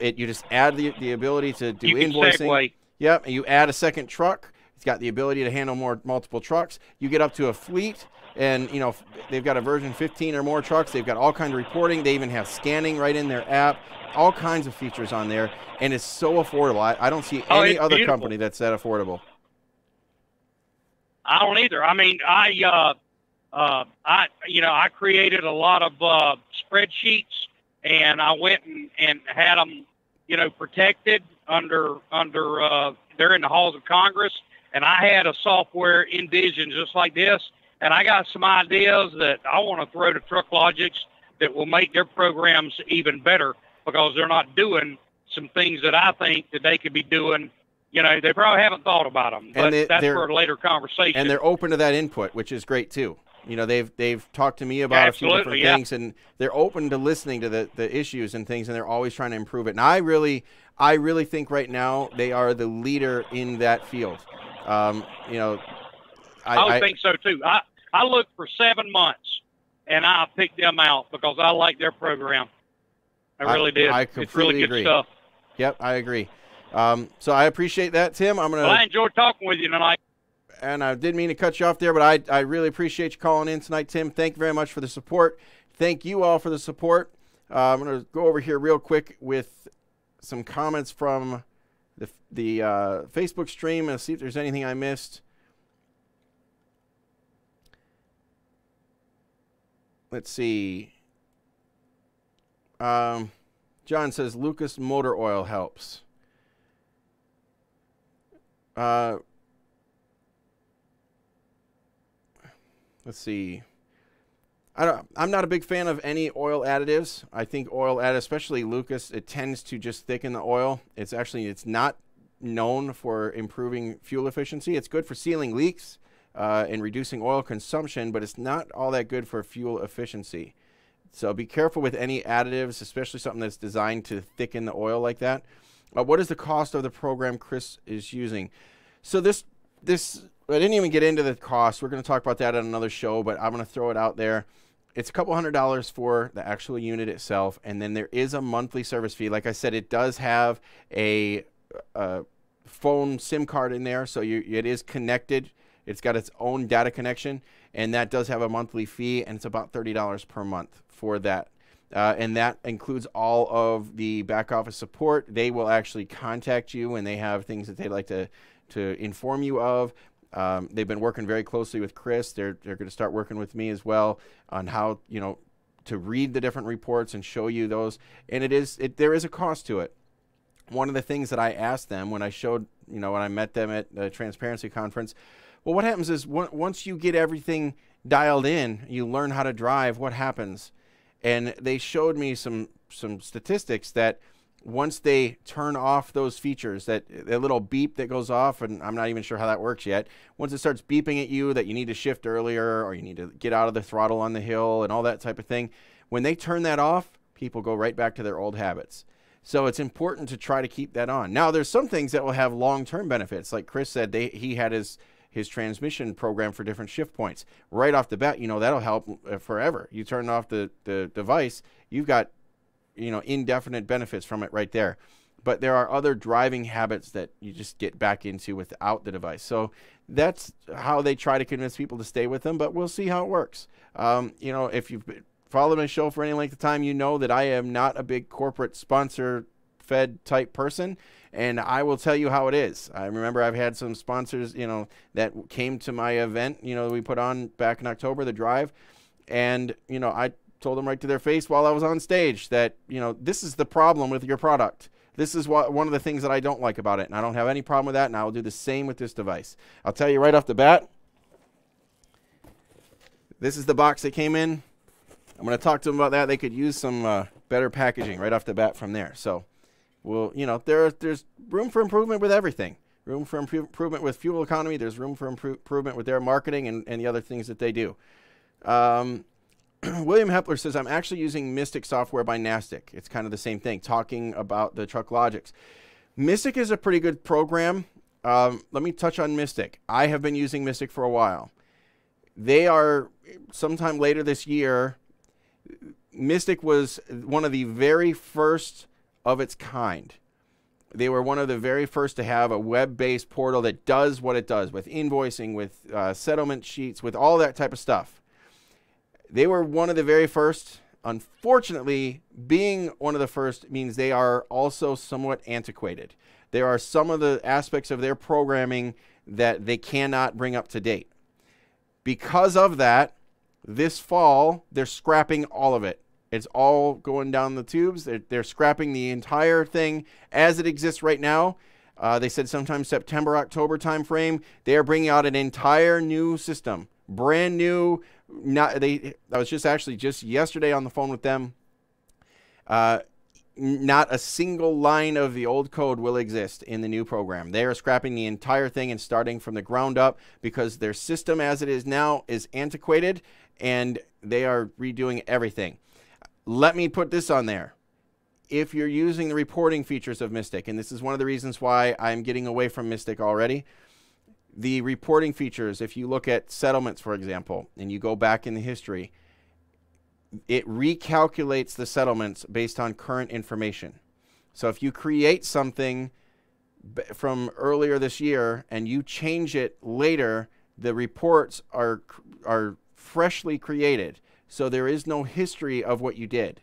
You just add the ability to do invoicing. Segue. Yep, and you add a second truck. It's got the ability to handle multiple trucks. You get up to a fleet, and you know they've got a version 15 or more trucks. They've got all kinds of reporting. They even have scanning right in their app. All kinds of features on there, and it's so affordable. I don't see any other beautiful. company that's that affordable. I don't either. I mean, I created a lot of spreadsheets, and I went and had them, you know, protected under they're in the halls of Congress, and I had a software envisioned just like this, and I got some ideas that I want to throw to TruckLogix that will make their programs even better, because they're not doing some things that I think that they could be doing. You know, they probably haven't thought about them, but that's for a later conversation. And they're open to that input, which is great too. You know, they've talked to me about a few different things, and they're open to listening to the issues and things, and they're always trying to improve it. And I really think right now they are the leader in that field. You know, I think so too. I looked for 7 months, and I picked them out because I like their program. I really did. I it's completely really good agree. stuff. Yep, I agree. So I appreciate that, Tim. I enjoyed talking with you tonight. And I didn't mean to cut you off there, but I really appreciate you calling in tonight, Tim. Thank you very much for the support. Thank you all for the support. I'm going to go over here real quick with some comments from the Facebook stream and see if there's anything I missed. Let's see. John says Lucas Motor Oil helps. Let's see. I'm not a big fan of any oil additives. I think oil additives, especially Lucas, it tends to just thicken the oil. It's not known for improving fuel efficiency. It's good for sealing leaks and reducing oil consumption, but it's not all that good for fuel efficiency. So be careful with any additives, especially something that's designed to thicken the oil like that. What is the cost of the program Chris is using? So this I didn't even get into the cost. We're going to talk about that on another show, but I'm going to throw it out there. It's a couple $100s for the actual unit itself, and then there is a monthly service fee. Like I said, it does have a phone SIM card in there, so it is connected. It's got its own data connection, and that does have a monthly fee, and it's about $30 per month for that. And that includes all of the back office support. They will actually contact you when they have things that they'd like to inform you of. They've been working very closely with Chris. They're going to start working with me as well on how, you know, to read the different reports and show you those. And there is a cost to it. One of the things that I asked them when I met them at the Transparency Conference, well, what happens is once you get everything dialed in, you learn how to drive, what happens? And they showed me some statistics that once they turn off those features, that little beep that goes off, and I'm not even sure how that works yet, once it starts beeping at you that you need to shift earlier or you need to get out of the throttle on the hill and all that type of thing, when they turn that off, people go right back to their old habits. So it's important to try to keep that on. Now, there's some things that will have long-term benefits. Like Chris said, he had his transmission program for different shift points. Right off the bat, that'll help forever. You turn off the device, you've got indefinite benefits from it right there. But there are other driving habits that you just get back into without the device. So that's how they try to convince people to stay with them, but we'll see how it works. If you've followed my show for any length of time, you know that I am not a big corporate sponsor-fed type person, and I will tell you how it is. I remember I've had some sponsors, that came to my event, we put on back in October, the drive, and, I told them right to their face while I was on stage that, this is the problem with your product. This is one of the things that I don't like about it, and I don't have any problem with that, and I will do the same with this device. I'll tell you right off the bat, this is the box they came in. I'm going to talk to them about that. They could use some better packaging right off the bat from there. So, there's room for improvement with everything. Room for improvement with fuel economy. There's room for improvement with their marketing and the other things that they do. William Hepler says, I'm actually using Mystic software by Nastic. It's kind of the same thing, talking about the TruckLogix. Mystic is a pretty good program. Let me touch on Mystic. I have been using Mystic for a while. They are, sometime later this year, Mystic was one of the very first of its kind. They were one of the very first to have a web-based portal that does what it does with invoicing, with settlement sheets, with all that type of stuff. They were one of the very first. Unfortunately, being one of the first means they are also somewhat antiquated. There are some of the aspects of their programming that they cannot bring up to date. Because of that, this fall, they're scrapping all of it. It's all going down the tubes. They're scrapping the entire thing as it exists right now. They said sometime September, October timeframe. They are bringing out an entire new system, brand new. I was just yesterday on the phone with them. Not a single line of the old code will exist in the new program. They are scrapping the entire thing and starting from the ground up because their system as it is now is antiquated, and they are redoing everything. Let me put this on there. If you're using the reporting features of Mystic, and this is one of the reasons why I'm getting away from Mystic already, the reporting features, if you look at settlements, for example, and you go back in the history, it recalculates the settlements based on current information. So if you create something from earlier this year and you change it later, the reports are freshly created. So there is no history of what you did.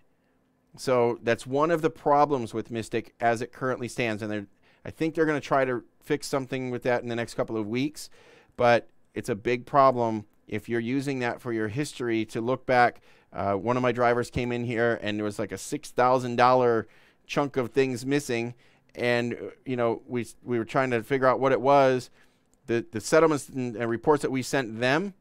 So that's one of the problems with Mystic as it currently stands. And I think they're going to try to fix something with that in the next couple of weeks. But it's a big problem if you're using that for your history to look back. One of my drivers came in here and there was like a $6,000 chunk of things missing. And, we were trying to figure out what it was. The settlements and reports that we sent them,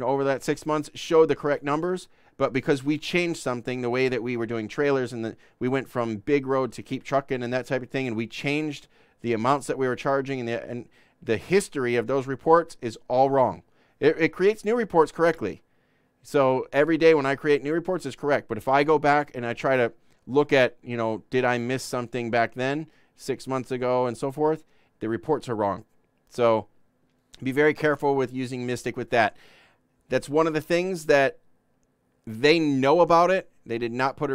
over that 6 months showed the correct numbers, but because we changed something, the way that we were doing trailers and we went from big road to keep trucking and that type of thing, and we changed the amounts that we were charging, and the history of those reports is all wrong. It creates new reports correctly. So every day when I create new reports, it's correct. But if I go back and I try to look at, did I miss something back then, 6 months ago and so forth, the reports are wrong. So be very careful with using Mystic with that. That's one of the things that they know about it. They did not put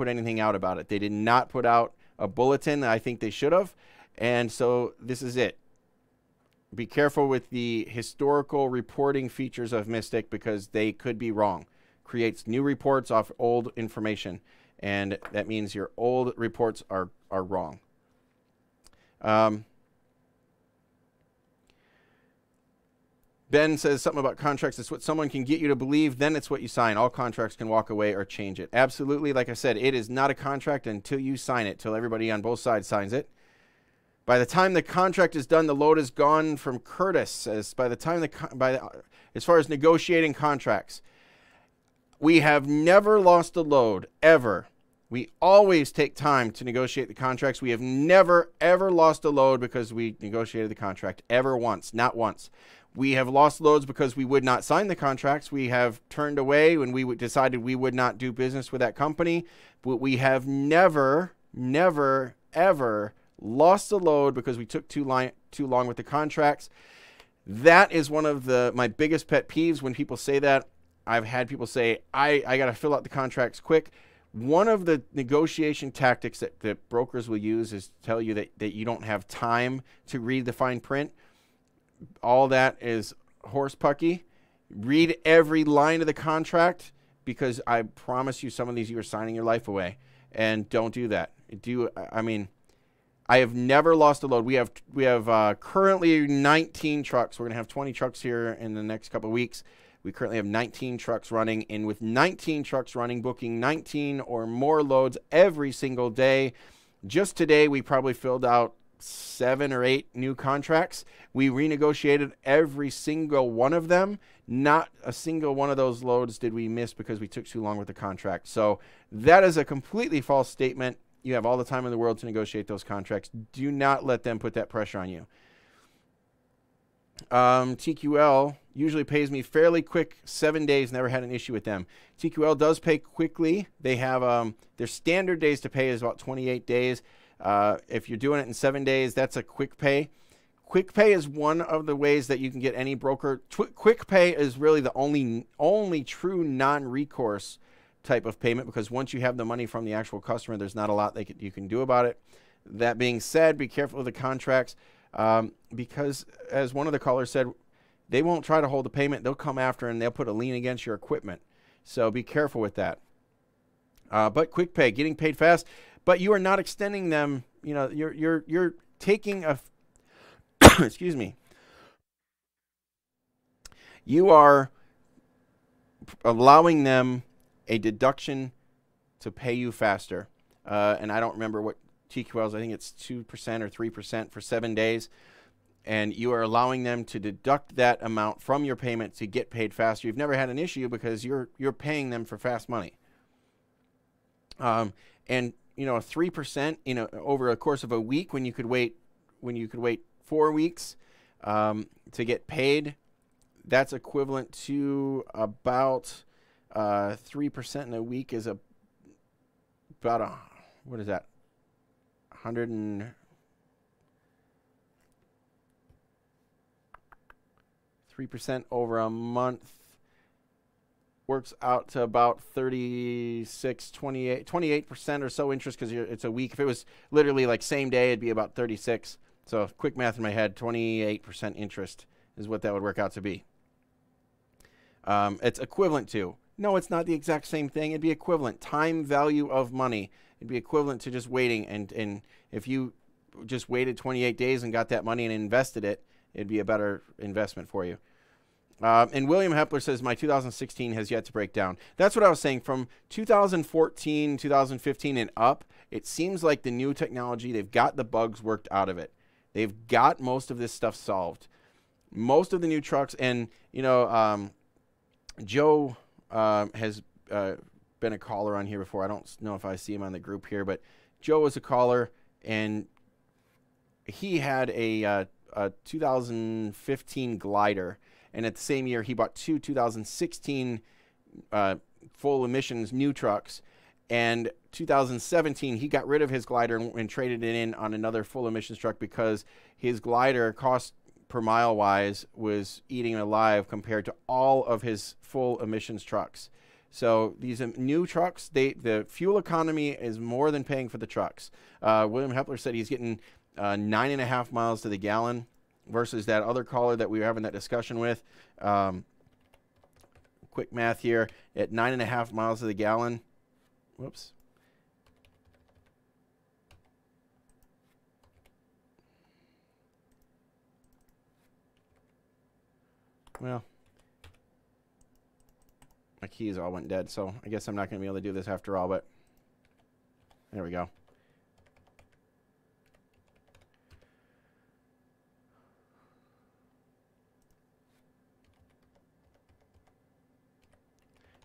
anything out about it. They did not put out a bulletin. I think they should have. And so this is it. Be careful with the historical reporting features of Mystic because they could be wrong. Creates new reports off old information, and that means your old reports are wrong. Ben says something about contracts. It's what someone can get you to believe, then it's what you sign. All contracts can walk away or change it. Absolutely. Like I said, it is not a contract until you sign it, till everybody on both sides signs it. By the time the contract is done, the load is gone from Curtis. Says as far as negotiating contracts, we have never lost a load, ever. We always take time to negotiate the contracts. We have never, ever lost a load because we negotiated the contract, ever once, not once. We have lost loads because we would not sign the contracts. We have turned away when we decided we would not do business with that company. But we have never, ever lost a load because we took too long with the contracts. That is one of my biggest pet peeves when people say that. I've had people say, I got to fill out the contracts quick. One of the negotiation tactics that brokers will use is to tell you that you don't have time to read the fine print. All that is horse pucky. Read every line of the contract because I promise you some of these you are signing your life away. And don't do that. I have never lost a load. We have currently 19 trucks. We're going to have 20 trucks here in the next couple of weeks. We currently have 19 trucks running, and with 19 trucks running, booking 19 or more loads every single day. Just today, we probably filled out 7 or 8 new contracts. We renegotiated every single one of them. Not a single one of those loads did we miss because we took too long with the contract. So that is a completely false statement. You have all the time in the world to negotiate those contracts. Do not let them put that pressure on you. TQL usually pays me fairly quick, 7 days, never had an issue with them. TQL does pay quickly. They have their standard days to pay is about 28 days. If you're doing it in 7 days, that's a quick pay. Quick pay is one of the ways that you can get any broker. Quick pay is really the only true non-recourse type of payment, because once you have the money from the actual customer, there's not a lot you can do about it. That being said, be careful with the contracts, because as one of the callers said, they won't try to hold the payment. They'll come after and they'll put a lien against your equipment. So be careful with that. But quick pay, getting paid fast, but you are not extending them. You know, you're taking a excuse me. You are allowing them a deduction to pay you faster. And I don't remember what TQL is. I think it's 2% or 3% for 7 days. And you are allowing them to deduct that amount from your payment to get paid faster. You've never had an issue because you're paying them for fast money. And you know, 3%, you know, over a course of a week, when you could wait 4 weeks to get paid, that's equivalent to about 3% in a week is about what is that? 3% over a month works out to about 28% or so interest, because it's a week. If it was literally like same day, it'd be about 36. So quick math in my head, 28% interest is what that would work out to be. It's equivalent to. No, it's not the exact same thing. It'd be equivalent. Time value of money. It'd be equivalent to just waiting. And if you just waited 28 days and got that money and invested it, it'd be a better investment for you. And William Hepler says, my 2016 has yet to break down. That's what I was saying. From 2014, 2015 and up, it seems like the new technology, they've got the bugs worked out of it. They've got most of this stuff solved. Most of the new trucks, and, you know, Joe has been a caller on here before. I don't know if I see him on the group here, but Joe was a caller, and he had a 2015 glider. And at the same year, he bought two 2016 full emissions new trucks. And 2017, he got rid of his glider and traded it in on another full emissions truck, because his glider, cost per mile wise, was eating alive compared to all of his full emissions trucks. So these new trucks, the fuel economy is more than paying for the trucks. William Hepler said he's getting 9.5 miles to the gallon, versus that other caller that we were having that discussion with. Quick math here, at 9.5 miles to the gallon. Whoops. Well, my keys all went dead, so I guess I'm not going to be able to do this after all, but there we go.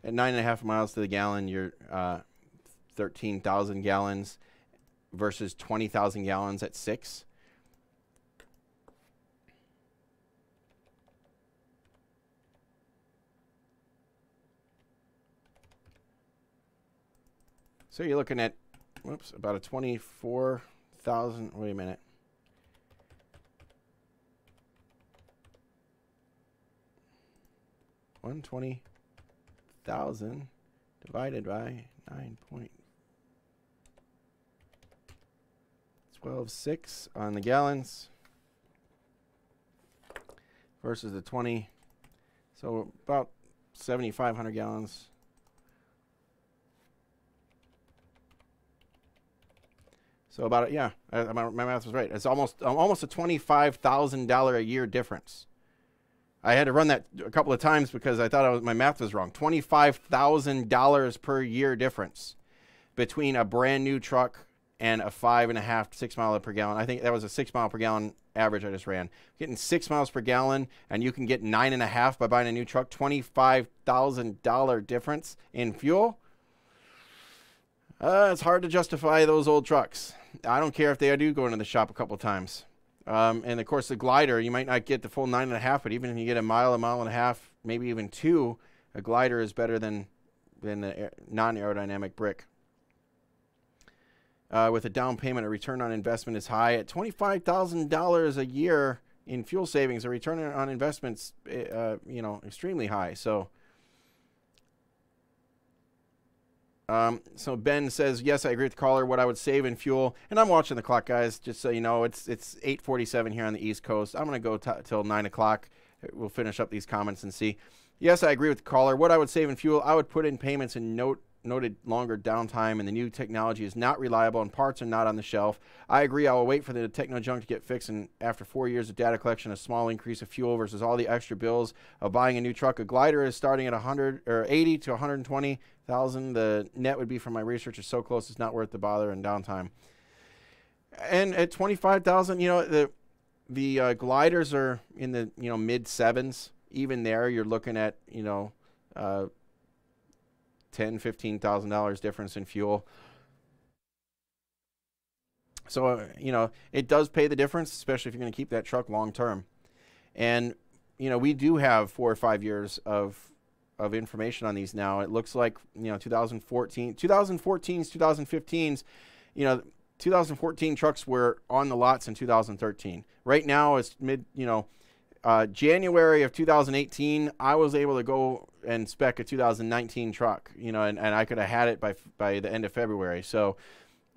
At 9.5 miles to the gallon, you're 13,000 gallons versus 20,000 gallons at 6. So you're looking at, about a 24,000. Wait a minute. $120,000 divided by 9.126 on the gallons versus the 20. So about 7,500 gallons. So about, yeah, my math was right. It's almost a $25,000 a year difference. I had to run that a couple of times because I thought my math was wrong. $25,000 per year difference between a brand new truck and a 5.5 to 6 mile per gallon. I think that was a 6 mile per gallon average I just ran. Getting 6 miles per gallon, and you can get 9.5 by buying a new truck. $25,000 difference in fuel. It's hard to justify those old trucks. I don't care if they do go into the shop a couple of times. And of course, the glider, you might not get the full 9.5, but even if you get a mile and a half, maybe even 2, a glider is better than the non-aerodynamic brick. with a down payment, a return on investment is high. At $25,000 a year in fuel savings, a return on investment's extremely high. So Ben says, yes, I agree with the caller. What I would save in fuel, and I'm watching the clock, guys, just so you know, it's 8:47 here on the East Coast. I'm going to go till 9 o'clock. We'll finish up these comments and see. Yes, I agree with the caller. What I would save in fuel, I would put in payments and noted longer downtime, and the new technology is not reliable and parts are not on the shelf. I agree. I will wait for the techno junk to get fixed, and after 4 years of data collection, a small increase of fuel versus all the extra bills of buying a new truck. A glider is starting at 100 or 80 to 120,000. The net would be from my research is so close it's not worth the bother and downtime. And at 25,000, the gliders are in the mid sevens. Even there, you're looking at $10,000-$15,000 difference in fuel. So it does pay the difference, especially if you're going to keep that truck long term. And we do have 4 or 5 years of information on these now. It looks like 2014s, 2015s. 2014 trucks were on the lots in 2013. Right now, it's January of 2018, I was able to go and spec a 2019 truck, and I could have had it by the end of February. So,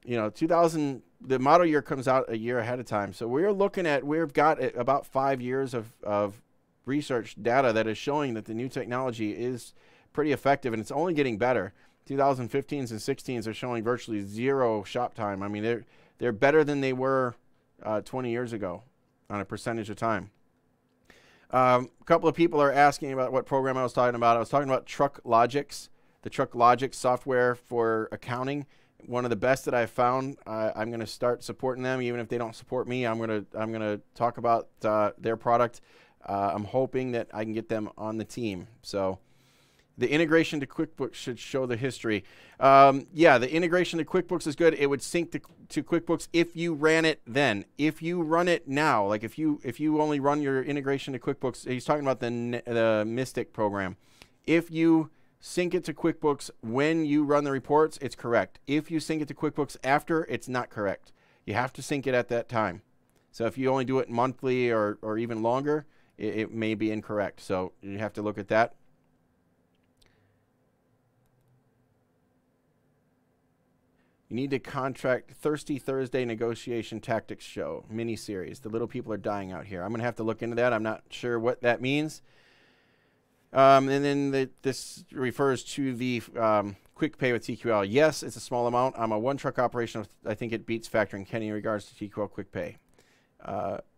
the model year comes out a year ahead of time. So we've got about 5 years of research data that is showing that the new technology is pretty effective, and it's only getting better. 2015s and 16s are showing virtually zero shop time. I mean, they're better than they were 20 years ago on a percentage of time. A couple of people are asking about what program I was talking about. I was talking about TruckLogix, the TruckLogix software for accounting. One of the best that I've found. I'm going to start supporting them, even if they don't support me. I'm going to talk about their product. I'm hoping that I can get them on the team. So the integration to QuickBooks should show the history. The integration to QuickBooks is good. It would sync to QuickBooks if you ran it then. If you run it now, like if you only run your integration to QuickBooks, he's talking about the Mystic program. If you sync it to QuickBooks when you run the reports, it's correct. If you sync it to QuickBooks after, it's not correct. You have to sync it at that time. So if you only do it monthly or even longer, it may be incorrect. So you have to look at that. You need to contract Thirsty Thursday Negotiation Tactics Show mini-series. The little people are dying out here. I'm going to have to look into that. I'm not sure what that means. And then this refers to the quick pay with TQL. Yes, it's a small amount. I'm a one-truck operation. I think it beats factoring Kenny in regards to TQL quick pay.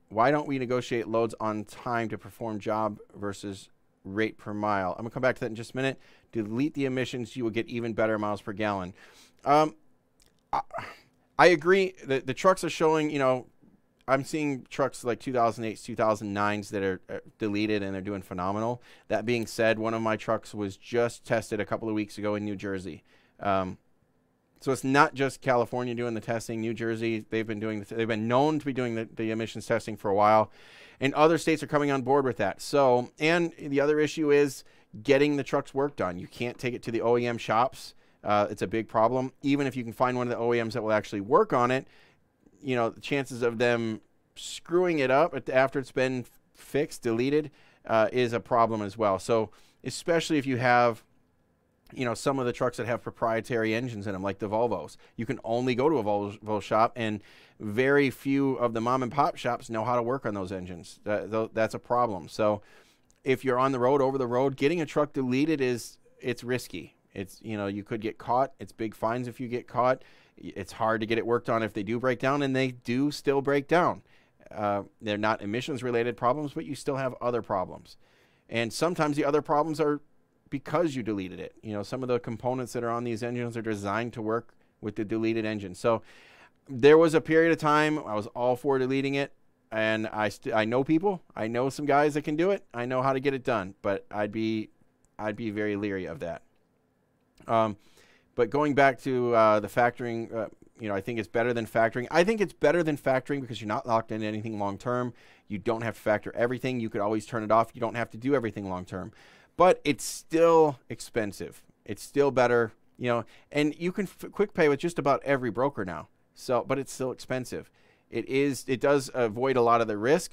Why don't we negotiate loads on time to perform job versus rate per mile? I'm going to come back to that in just a minute. Delete the emissions. You will get even better miles per gallon. I agree that the trucks are showing, I'm seeing trucks like 2008s, 2009s that are deleted and they're doing phenomenal. That being said, one of my trucks was just tested a couple of weeks ago in New Jersey. So it's not just California doing the testing. New Jersey, they've been known to be doing the emissions testing for a while, and other states are coming on board with that. So, and the other issue is getting the trucks work done. You can't take it to the OEM shops. It's a big problem. Even if you can find one of the OEMs that will actually work on it, the chances of them screwing it up after it's been fixed, deleted, is a problem as well. So especially if you have, some of the trucks that have proprietary engines in them, like the Volvos, you can only go to a Volvo shop, and very few of the mom and pop shops know how to work on those engines. That's a problem. So if you're on the road, over the road, getting a truck deleted it's risky. It's, you could get caught. It's big fines if you get caught. It's hard to get it worked on if they do break down, and they do still break down. They're not emissions-related problems, but you still have other problems. And sometimes the other problems are because you deleted it. Some of the components that are on these engines are designed to work with the deleted engine. So there was a period of time I was all for deleting it, and I know people. I know some guys that can do it. I know how to get it done, but I'd be very leery of that. But going back to the factoring, I think it's better than factoring. I think it's better than factoring because you're not locked into anything long term. You don't have to factor everything. You could always turn it off. You don't have to do everything long term. But it's still expensive. It's still better, and you can quick pay with just about every broker now. So, but it's still expensive. It does avoid a lot of the risk.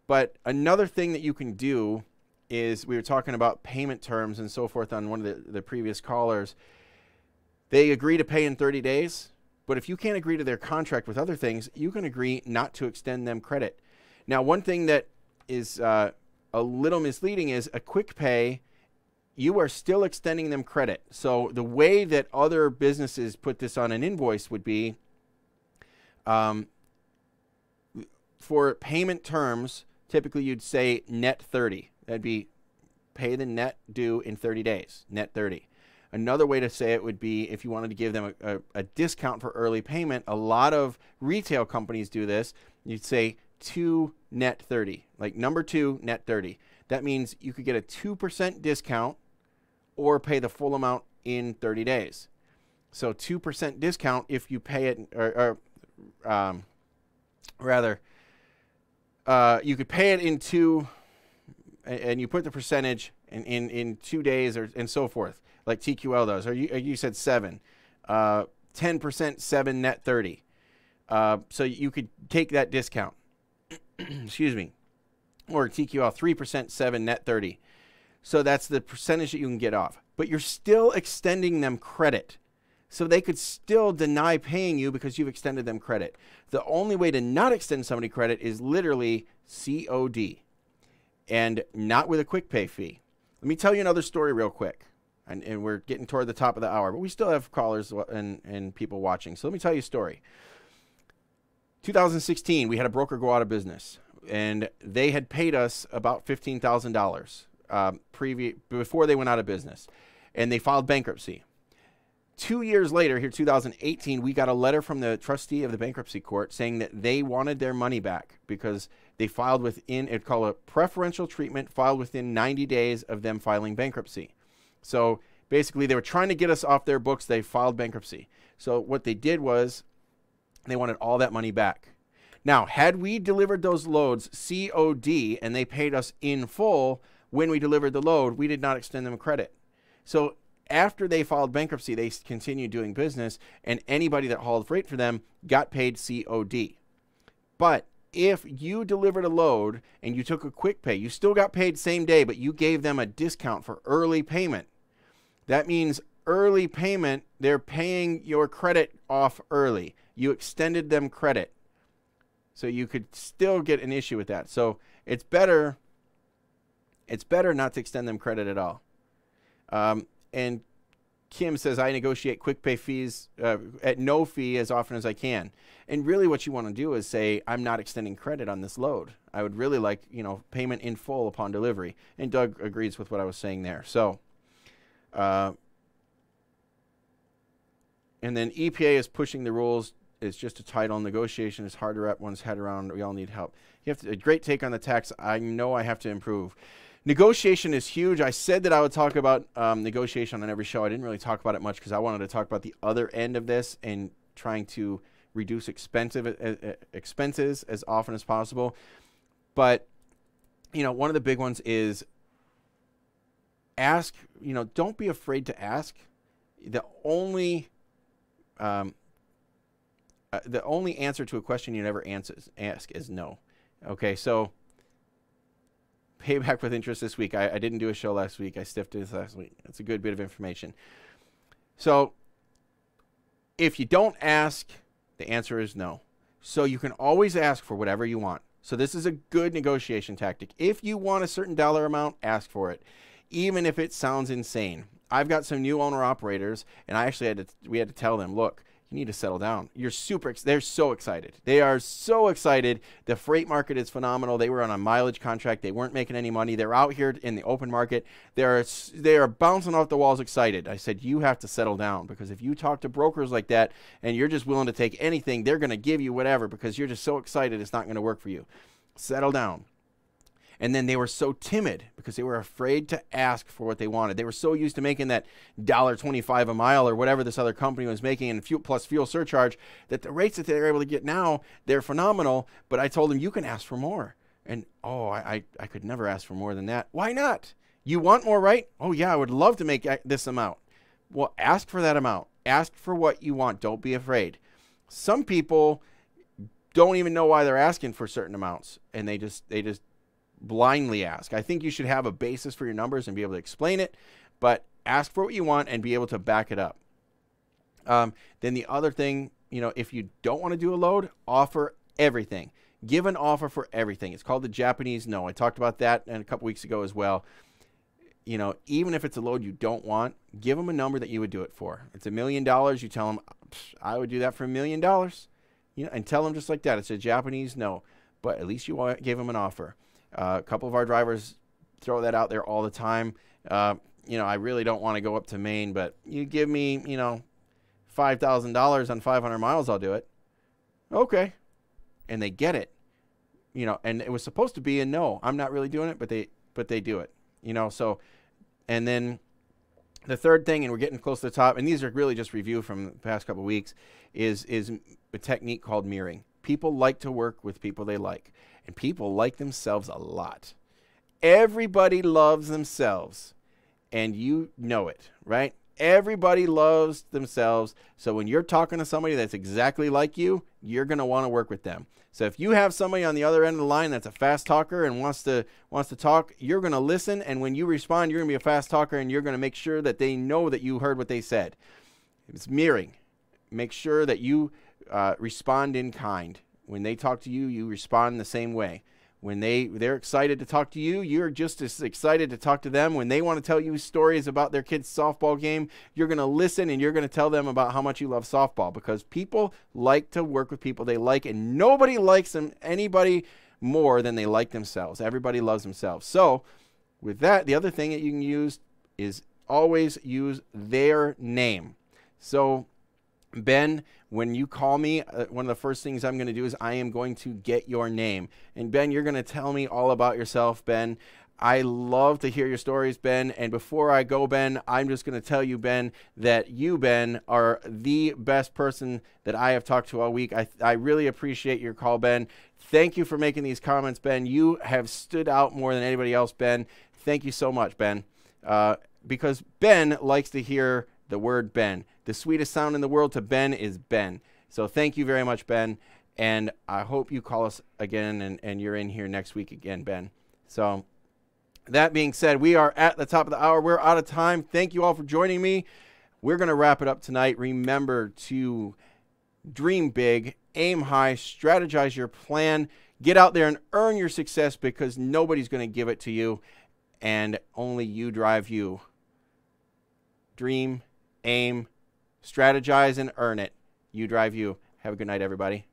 But another thing that you can do is, we were talking about payment terms and so forth on one of the previous callers. They agree to pay in 30 days, but if you can't agree to their contract with other things, you can agree not to extend them credit. Now, one thing that is a little misleading is a quick pay, you are still extending them credit. So the way that other businesses put this on an invoice would be, for payment terms, typically you'd say net 30. That'd be pay the net due in 30 days, net 30. Another way to say it would be, if you wanted to give them a discount for early payment, a lot of retail companies do this. You'd say 2 net 30, like number 2 net 30. That means you could get a 2% discount or pay the full amount in 30 days. So 2% discount if you pay it, you could pay it in 2, and you put the percentage in 2 days, and so forth, like TQL does. Or you said 7, 10% 7 net 30. So you could take that discount. Excuse me. Or TQL 3% 7 net 30. So that's the percentage that you can get off. But you're still extending them credit. So they could still deny paying you because you've extended them credit. The only way to not extend somebody credit is literally COD, and not with a quick pay fee. Let me tell you another story real quick. And we're getting toward the top of the hour, but we still have callers and people watching. So let me tell you a story. 2016, we had a broker go out of business, and they had paid us about $15,000 before they went out of business, and they filed bankruptcy. 2 years later, here 2018, we got a letter from the trustee of the bankruptcy court saying that they wanted their money back because they filed within, it's called a preferential treatment, filed within 90 days of them filing bankruptcy. So basically, they were trying to get us off their books. They filed bankruptcy. So what they did was they wanted all that money back. Now, had we delivered those loads COD and they paid us in full when we delivered the load, we did not extend them credit. So after they filed bankruptcy, they continued doing business, and anybody that hauled freight for them got paid COD. But if you delivered a load and you took a quick pay, you still got paid same day, but you gave them a discount for early payment. That means early payment, they're paying your credit off early. You extended them credit. So you could still get an issue with that. So it's better not to extend them credit at all. And Kim says, I negotiate quick pay fees at no fee as often as I can. And really what you want to do is say, I'm not extending credit on this load. I would really like, payment in full upon delivery. And Doug agrees with what I was saying there. So, and then EPA is pushing the rules. It's just a title. Negotiation is hard to wrap one's head around. We all need help. You have a great take on the tax. I know I have to improve. Negotiation is huge. I said that I would talk about negotiation on every show. I didn't really talk about it much because I wanted to talk about the other end of this and trying to reduce expenses as often as possible. But, one of the big ones is ask, don't be afraid to ask. The only answer to a question you never ask is no. Okay, so payback with interest this week. I didn't do a show last week. I stiffed this last week. That's a good bit of information. So if you don't ask, the answer is no. So you can always ask for whatever you want. So this is a good negotiation tactic. If you want a certain dollar amount, ask for it, even if it sounds insane. I've got some new owner operators, and we had to tell them, look, you need to settle down. They're so excited. They are so excited. The freight market is phenomenal. They were on a mileage contract. They weren't making any money. They're out here in the open market. They are bouncing off the walls excited. I said, you have to settle down, because if you talk to brokers like that and you're just willing to take anything, they're going to give you whatever because you're just so excited it's not going to work for you. Settle down. And then they were so timid because they were afraid to ask for what they wanted. They were so used to making that $1.25 a mile or whatever this other company was making, and plus fuel surcharge, that the rates that they're able to get now, they're phenomenal. But I told them, you can ask for more. And, I could never ask for more than that. Why not? You want more, right? Oh, yeah, I would love to make this amount. Well, ask for that amount. Ask for what you want. Don't be afraid. Some people don't even know why they're asking for certain amounts, and they just blindly ask. I think you should have a basis for your numbers and be able to explain it, but ask for what you want and be able to back it up. Then the other thing, if you don't want to do a load, offer everything. Give an offer for everything. It's called the Japanese no. I talked about that a couple weeks ago as well. Even if it's a load you don't want, give them a number that you would do it for. It's $1 million. You tell them, I would do that for $1 million. And tell them just like that. It's a Japanese no, but at least you gave them an offer. A couple of our drivers throw that out there all the time. I really don't want to go up to Maine, but you give me, $5,000 on 500 miles, I'll do it. Okay. And they get it, and it was supposed to be a no. I'm not really doing it, but they do it, so, and then the third thing, and we're getting close to the top, and these are really just review from the past couple of weeks, is a technique called mirroring. People like to work with people they like, and people like themselves a lot. Everybody loves themselves, and you know it, right? Everybody loves themselves. So when you're talking to somebody that's exactly like you, you're going to want to work with them. So if you have somebody on the other end of the line that's a fast talker and wants to talk, you're going to listen. And when you respond, you're going to be a fast talker, and you're going to make sure that they know that you heard what they said. It's mirroring. Make sure that you respond in kind. When they talk to you, you respond the same way. When they're excited to talk to you, you're just as excited to talk to them. When they want to tell you stories about their kid's softball game, you're going to listen, and you're going to tell them about how much you love softball, because people like to work with people they like, and nobody likes anybody more than they like themselves. Everybody loves themselves. So with that, the other thing that you can use is always use their name. So Ben, when you call me, one of the first things I'm going to do is I am going to get your name. And Ben, you're going to tell me all about yourself, Ben. I love to hear your stories, Ben. And before I go, Ben, I'm just going to tell you, Ben, that you, Ben, are the best person that I have talked to all week. I really appreciate your call, Ben. Thank you for making these comments, Ben. You have stood out more than anybody else, Ben. Thank you so much, Ben. Because Ben likes to hear the word Ben. The sweetest sound in the world to Ben is Ben. So thank you very much, Ben. And I hope you call us again and you're in here next week again, Ben. So that being said, we are at the top of the hour. We're out of time. Thank you all for joining me. We're going to wrap it up tonight. Remember to dream big, aim high, strategize your plan, get out there and earn your success, because nobody's going to give it to you, and only you drive you. Dream, aim, strategize, and earn it. You drive you. Have a good night, everybody.